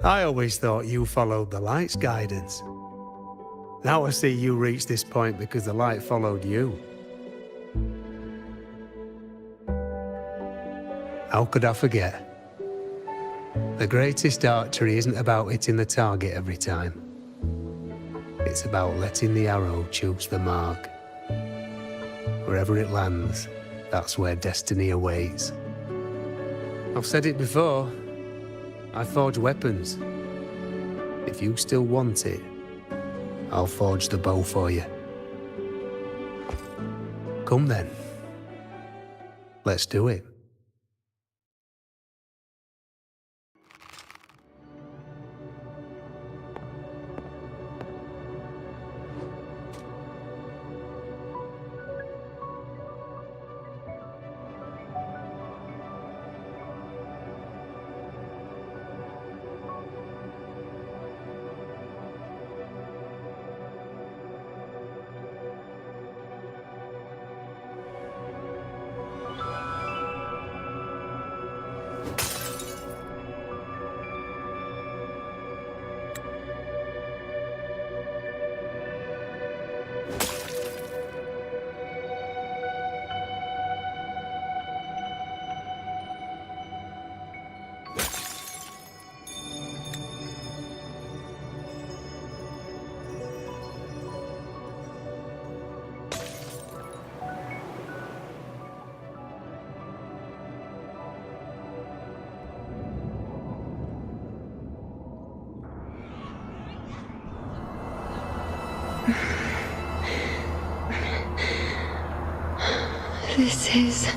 I always thought you followed the light's guidance. Now I see you reached this point because the light followed you. How could I forget? The greatest archery isn't about hitting the target every time. It's about letting the arrow choose the mark. Wherever it lands, that's where destiny awaits. I've said it before. I forge weapons. If you still want it, I'll forge the bow for you. Come then. Let's do it. This is...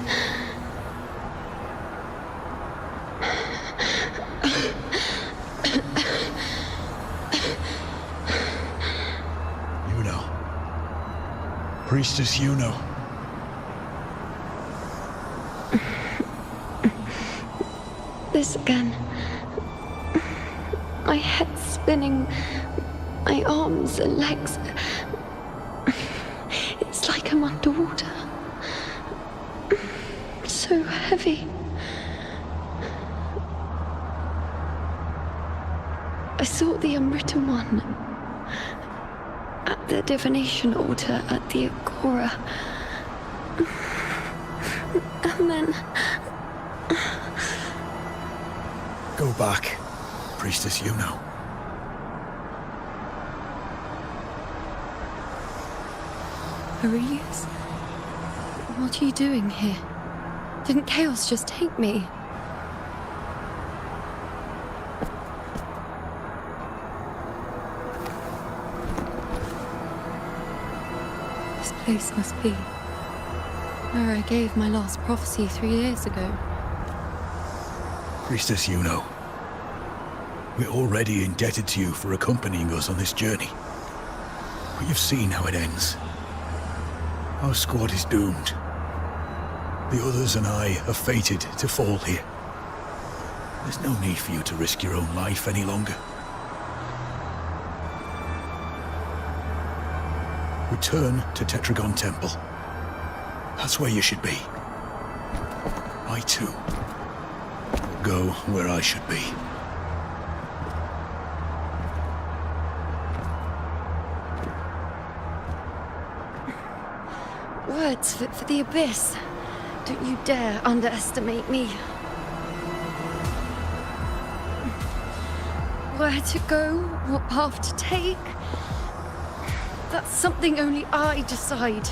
UNO. Priestess UNO. This again. My head spinning, my arms and legs. It's like I'm underwater. So heavy. I sought the Unwritten One at the divination altar at the Agora. And then... Go back, Priestess UNO. Aurelius? What are you doing here? Didn't chaos just take me? This place must be where I gave my last prophecy 3 years ago. Priestess UNO. We're already indebted to you for accompanying us on this journey. But you've seen how it ends. Our squad is doomed. The others and I are fated to fall here. There's no need for you to risk your own life any longer. Return to Tetragon Temple. That's where you should be. I too will go where I should be. Words fit for the abyss. Don't you dare underestimate me. Where to go, what path to take, that's something only I decide.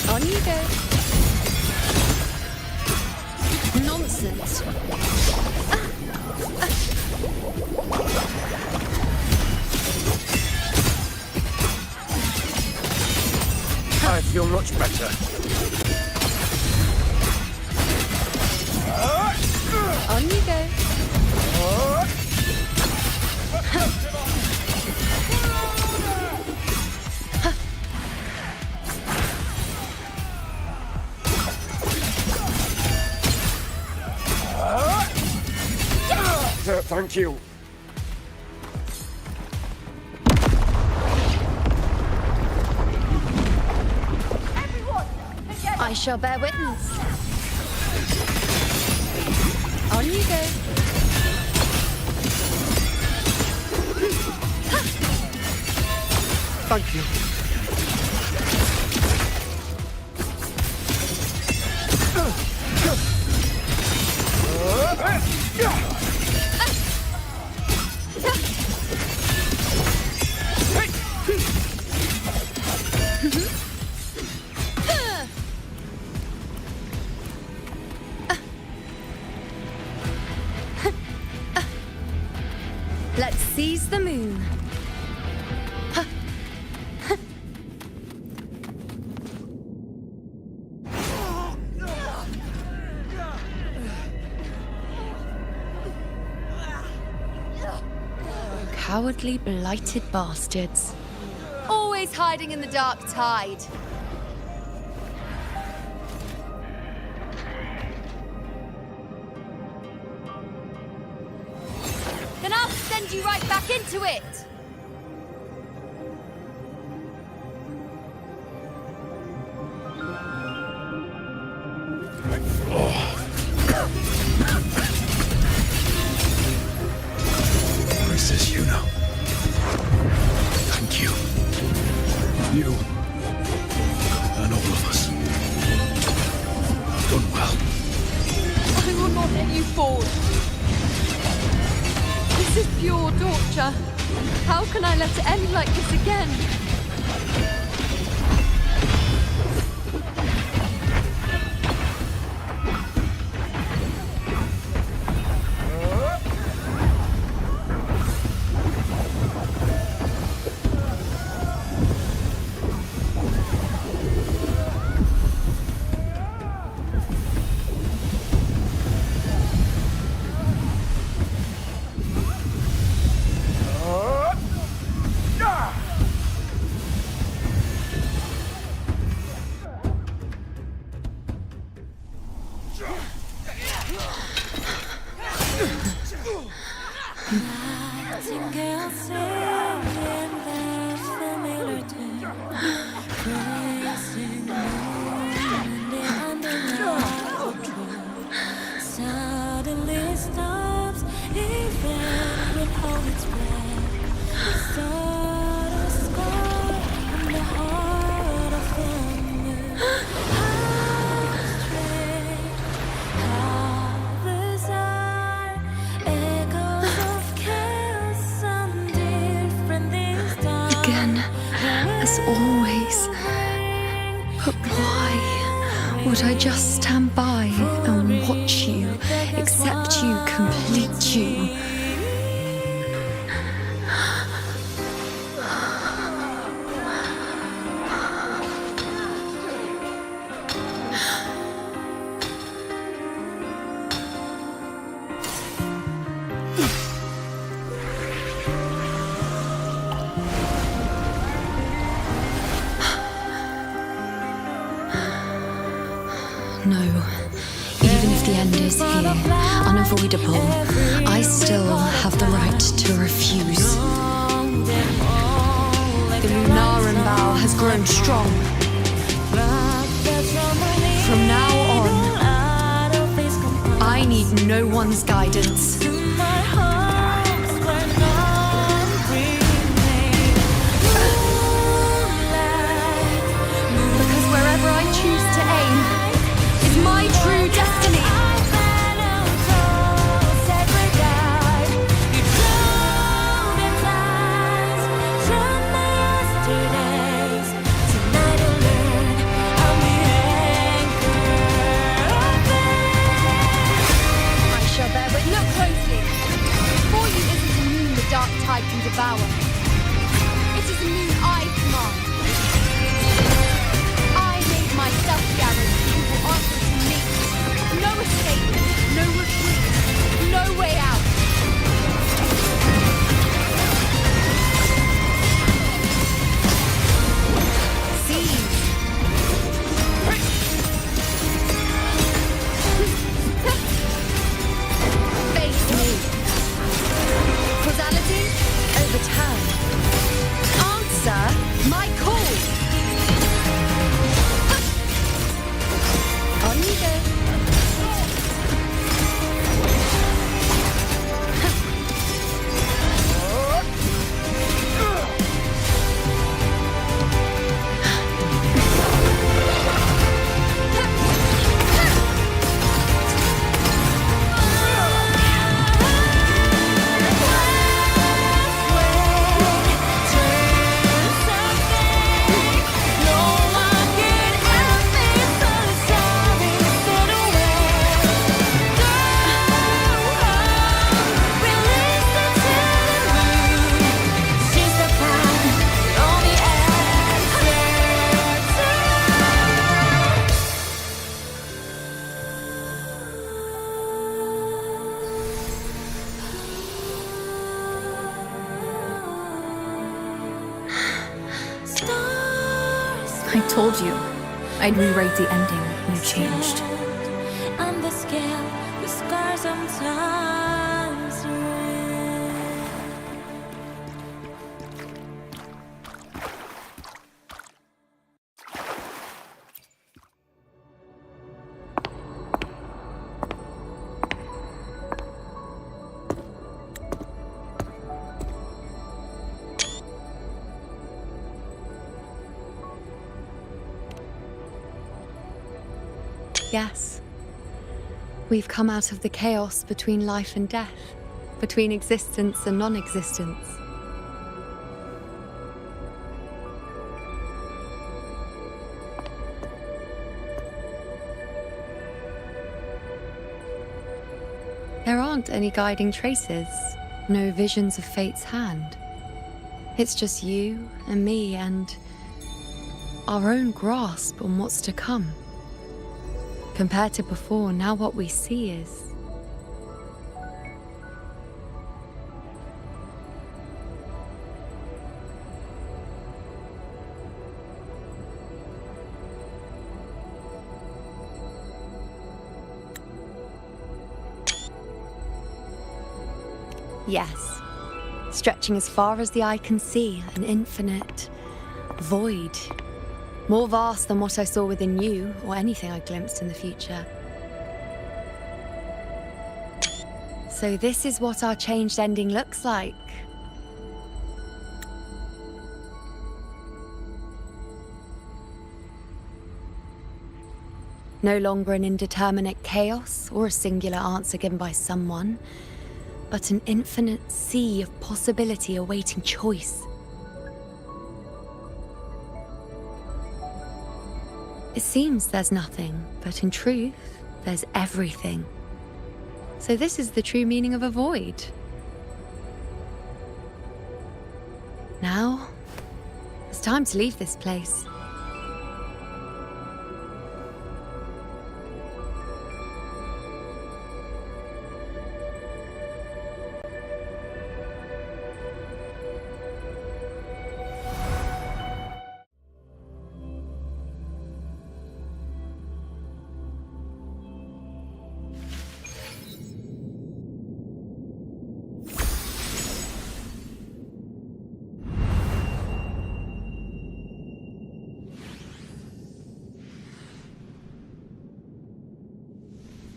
On you go. Nonsense. I feel much better. On you go. Thank you. I shall bear witness. On you go. Thank you. Let's seize the moon. Cowardly, blighted bastards. Always hiding in the dark tide. Then I'll send you right back into it! Princess Yuno. Thank you. You and all of us. Done well. I will not let you fall. This is pure torture. How can I let it end like this again? Would I just stand by and watch you, accept you, complete you? No. Even if the end is here, unavoidable, I still have the right to refuse. The Lunaran vow has grown strong. need no one's guidance. Because wherever I choose to aim is my true destiny. I shall bear with. Look closely. Before you isn't a moon the dark tide can devour. It is a moon I command. I made myself the arrow you will answer to me. No escape, no retreat, no way out. Seize. Face me. Causality, overturn. Answer my call. On you go. I told you I'd rewrite the ending when you changed. On the scale, the scars sometimes Yes. We've come out of the chaos between life and death, between existence and non-existence. There aren't any guiding traces, no visions of fate's hand. It's just you and me and our own grasp on what's to come. Compared to before, now what we see is... Yes, stretching as far as the eye can see, an infinite void. More vast than what I saw within you, or anything I glimpsed in the future. So this is what our changed ending looks like. No longer an indeterminate chaos, or a singular answer given by someone, but an infinite sea of possibility awaiting choice. It seems there's nothing, but in truth, there's everything. So this is the true meaning of a void. Now, it's time to leave this place.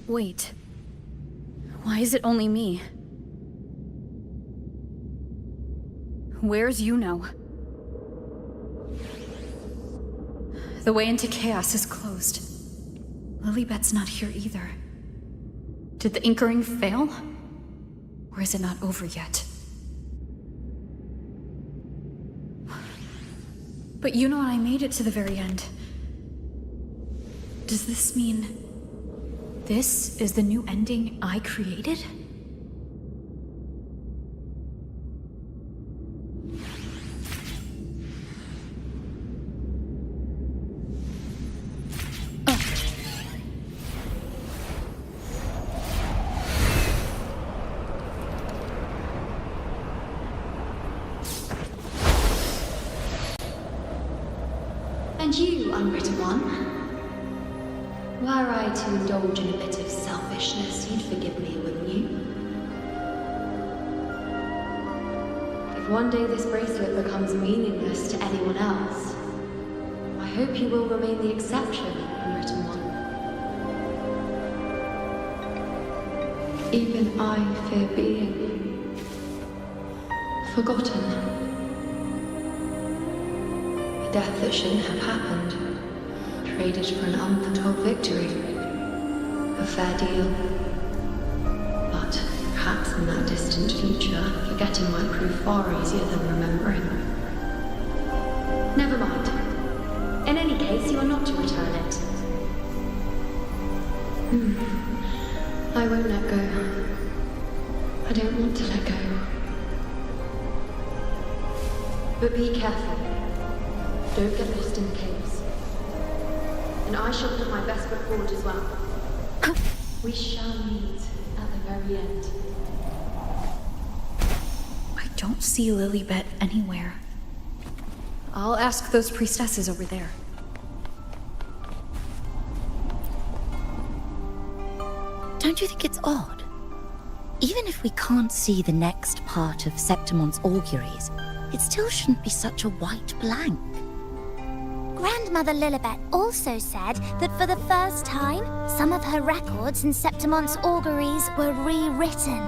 Wait. Why is it only me? Where's Yuno? The way into chaos is closed. Lilibet's not here either. Did the Inkering fail? Or is it not over yet? But Yuno and I made it to the very end. Does this mean this is the new ending I created? And you, unwritten one? Were I to indulge in a bit of selfishness, you'd forgive me, wouldn't you? If one day this bracelet becomes meaningless to anyone else, I hope you will remain the exception, unwritten one. Even I fear being forgotten. A death that shouldn't have happened, traded for an unforetold victory. A fair deal. But perhaps in that distant future, forgetting might prove far easier than remembering. Never mind. In any case, you are not to return it. I won't let go. I don't want to let go. But be careful. Don't get lost in the caves. And I shall put my best foot forward as well. We shall meet at the very end. I don't see Lilibet anywhere. I'll ask those priestesses over there. Don't you think it's odd? Even if we can't see the next part of Septimon's auguries, it still shouldn't be such a white blank. Grandmother Lilibet also said that for the first time, some of her records in Septimon's auguries were rewritten.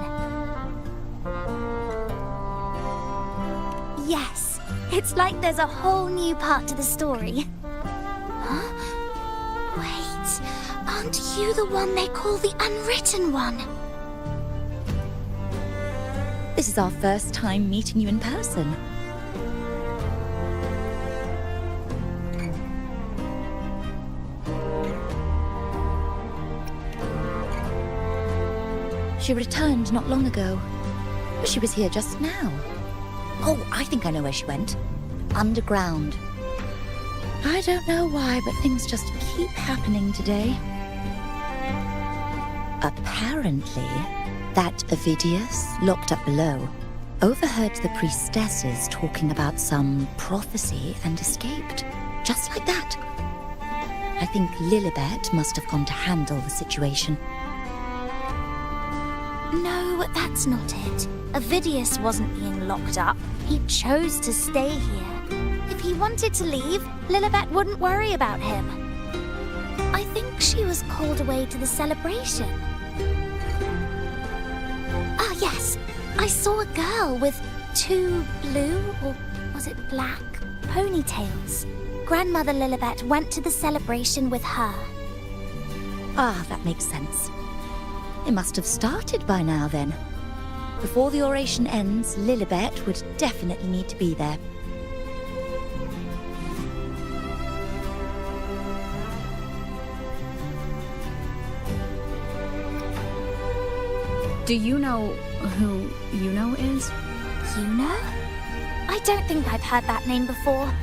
Yes, it's like there's a whole new part to the story. Huh? Wait, aren't you the one they call the Unwritten One? This is our first time meeting you in person. She returned not long ago. But she was here just now. Oh, I think I know where she went. Underground. I don't know why, but things just keep happening today. Apparently, that Ovidius, locked up below, overheard the priestesses talking about some prophecy and escaped. Just like that. I think Lilibet must have gone to handle the situation. No, that's not it. Ovidius wasn't being locked up. He chose to stay here. If he wanted to leave, Lilibet wouldn't worry about him. I think she was called away to the celebration. Ah, yes. I saw a girl with 2 blue, or was it black, ponytails. Grandmother Lilibet went to the celebration with her. Ah, that makes sense. It must have started by now, then. Before the oration ends, Lilibet would definitely need to be there. Do you know who Yuno is? Yuno? I don't think I've heard that name before.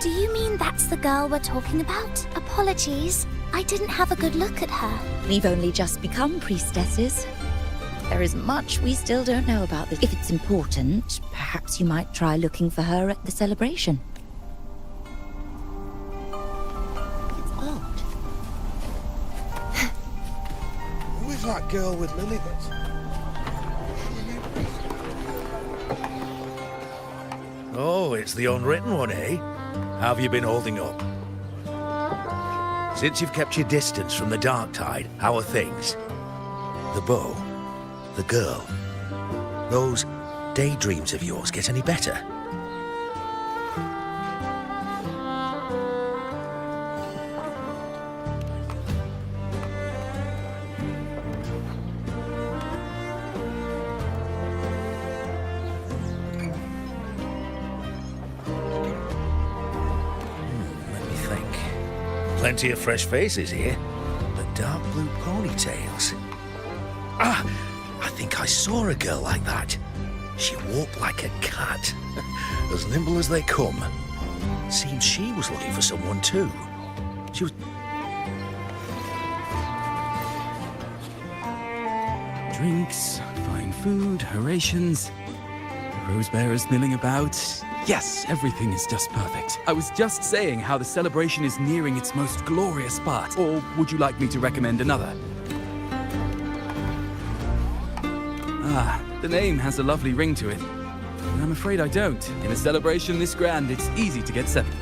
Do you mean that's the girl we're talking about? Apologies. I didn't have a good look at her. We've only just become priestesses. There is much we still don't know about this. If it's important, perhaps you might try looking for her at the celebration. It's odd. Who is that girl with Lilibet? Oh, it's the Unwritten One, eh? How have you been holding up? Since you've kept your distance from the Dark Tide, how are things? The bow? the girl. Those daydreams of yours get any better? Let me think. Plenty of fresh faces here. The dark blue ponytails. Ah! I think I saw a girl like that. She walked like a cat, as nimble as they come. Seems she was looking for someone too. She was... Drinks, fine food, rations, rose bearers milling about. Yes, everything is just perfect. I was just saying how the celebration is nearing its most glorious part. Or would you like me to recommend another? Ah, the name has a lovely ring to it. But I'm afraid I don't. In a celebration this grand, it's easy to get settled.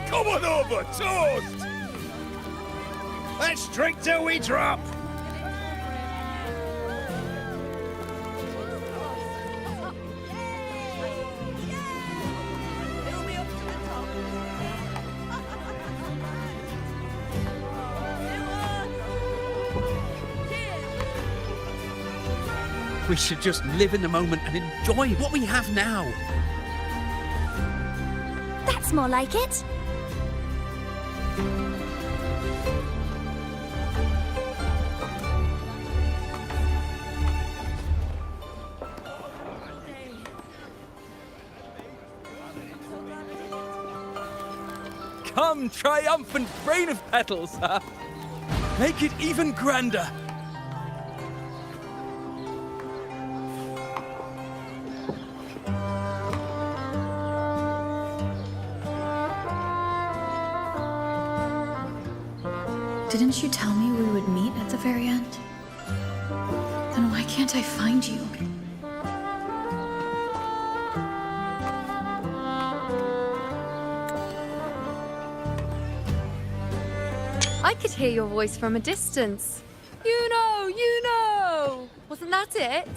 Come on over, toast! Let's drink till we drop! We should just live in the moment and enjoy what we have now. That's more like it. Come, triumphant rain of petals! Make it even grander! Didn't you tell me we would meet at the very end? Then why can't I find you? I could hear your voice from a distance. You know! Wasn't that it?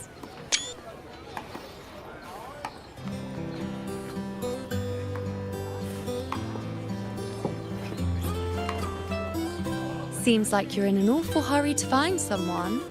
Seems like you're in an awful hurry to find someone.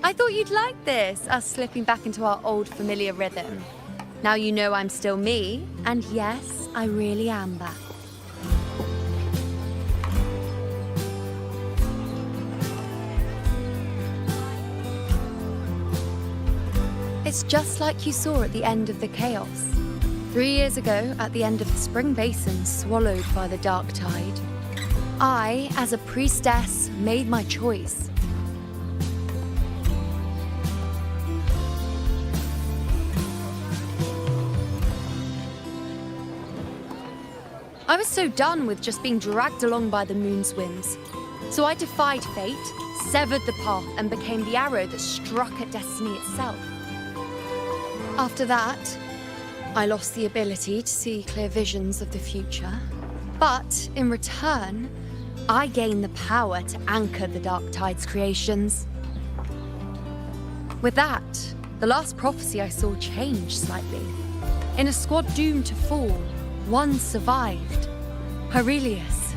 I thought you'd like this, us slipping back into our old familiar rhythm. Now you know I'm still me, and yes, I really am back. It's just like you saw at the end of the chaos. 3 years ago, at the end of the spring basin swallowed by the dark tide, I, as a priestess, made my choice. I was so done with just being dragged along by the moon's whims. So I defied fate, severed the path, and became the arrow that struck at destiny itself. After that, I lost the ability to see clear visions of the future. But in return, I gained the power to anchor the Dark Tide's creations. With that, the last prophecy I saw changed slightly. In a squad doomed to fall, one survived. Aurelius.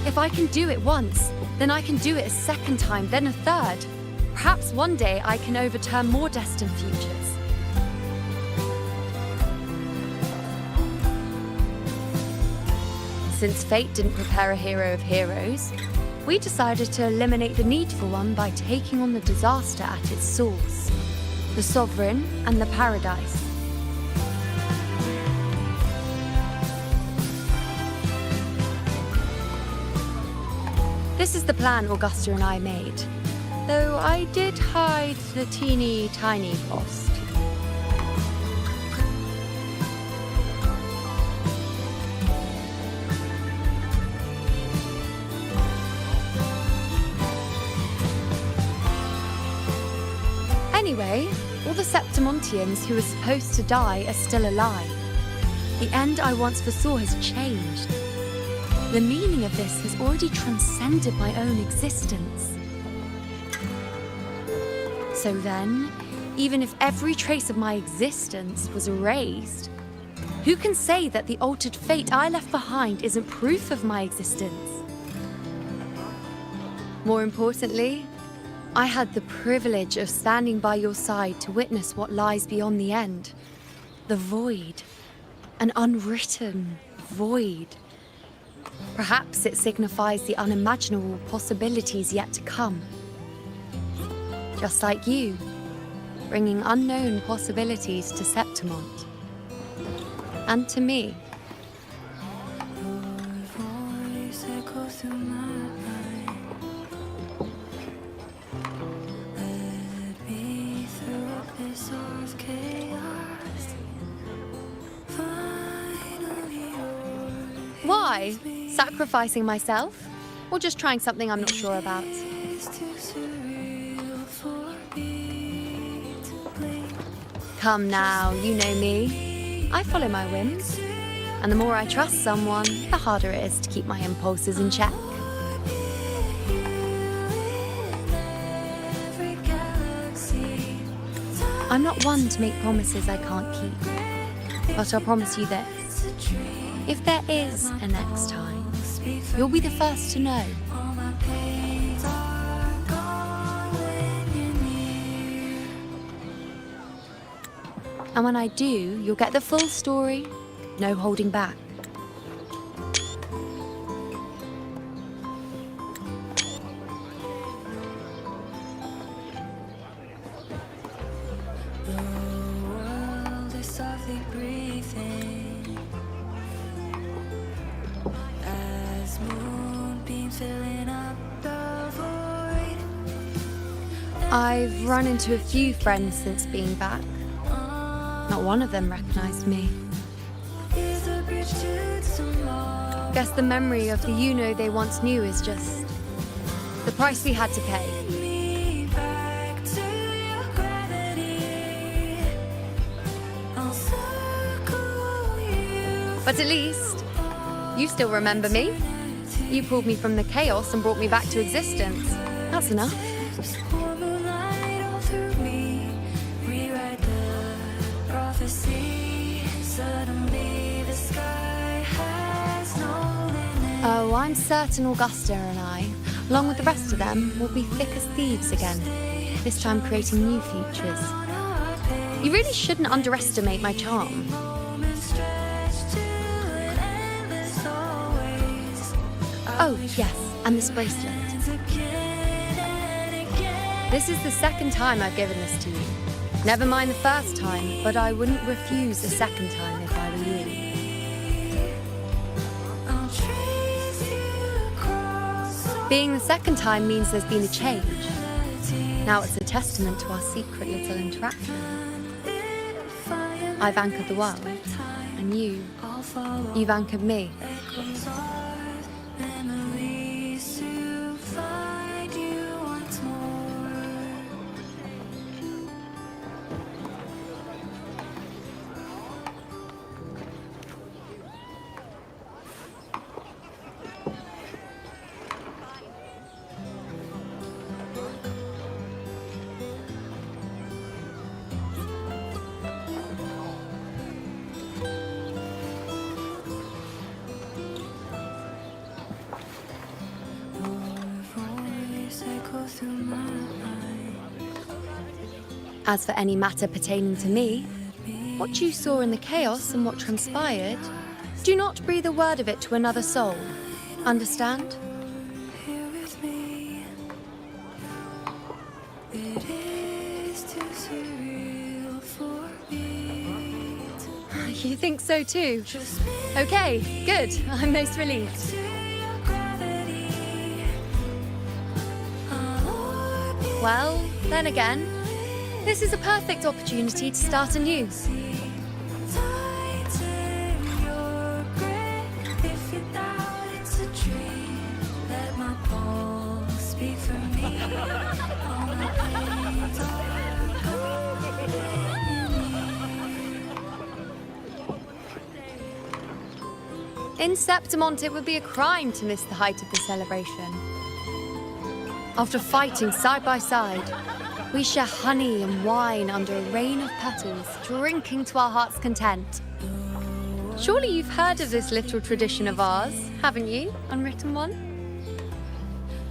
If I can do it once, then I can do it a second time, then a third. Perhaps one day I can overturn more destined futures. Since fate didn't prepare a hero of heroes, we decided to eliminate the need for one by taking on the disaster at its source, the Sovereign and the Paradise. This is the plan Augusta and I made, though I did hide the teeny tiny cost. Anyway, all the Septimontians who were supposed to die are still alive. The end I once foresaw has changed. The meaning of this has already transcended my own existence. So then, even if every trace of my existence was erased, who can say that the altered fate I left behind isn't proof of my existence? More importantly, I had the privilege of standing by your side to witness what lies beyond the end. The void. An unwritten void. Perhaps it signifies the unimaginable possibilities yet to come. Just like you, bringing unknown possibilities to Septimont. And to me. Why? Sacrificing myself? Or just trying something I'm not sure about? Come now, you know me. I follow my whims. And the more I trust someone, the harder it is to keep my impulses in check. I'm not one to make promises I can't keep. But I'll promise you this. If there is a next time, you'll be the first to know. And when I do, you'll get the full story, no holding back. The world is softly breathing as moonbeams filling up the void. I've run into a few friends since being back. Not one of them recognized me. Guess the memory of the UNO they once knew is just the price we had to pay. But at least, you still remember me. You pulled me from the chaos and brought me back to existence. That's enough. Oh, I'm certain Augusta and I, along with the rest of them, will be thick as thieves again, this time creating new futures. You really shouldn't underestimate my charm. Oh, yes, and this bracelet. This is the second time I've given this to you. Never mind the first time, but I wouldn't refuse a second time if I were you. Being the second time means there's been a change. Now it's a testament to our secret little interaction. I've anchored the world, and you've anchored me. As for any matter pertaining to me, what you saw in the chaos and what transpired, do not breathe a word of it to another soul. Understand? You think so too? Okay, good. I'm most relieved. Well, then again, this is a perfect opportunity to start anew. Tighten your grip. If you doubt it's a dream, let my pulse speak for me. All my pains are gone In Septimont, it would be a crime to miss the height of the celebration. After fighting side by side, we share honey and wine under a rain of petals, drinking to our heart's content. Surely you've heard of this little tradition of ours, haven't you, Unwritten One?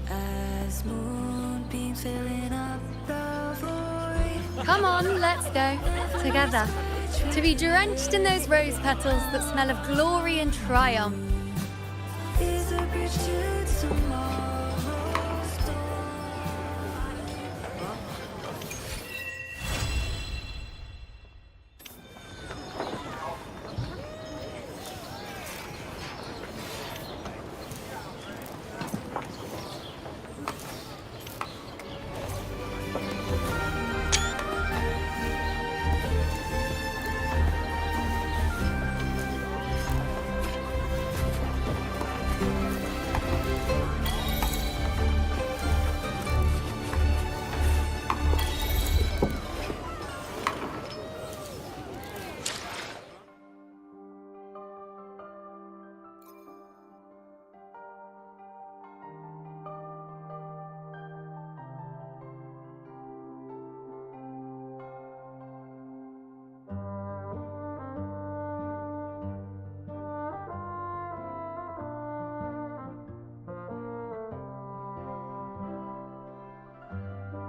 as moonbeams filling up the void. Come on, let's go. Together. To be drenched in those rose petals that smell of glory and triumph. Is a bridge to tomorrow.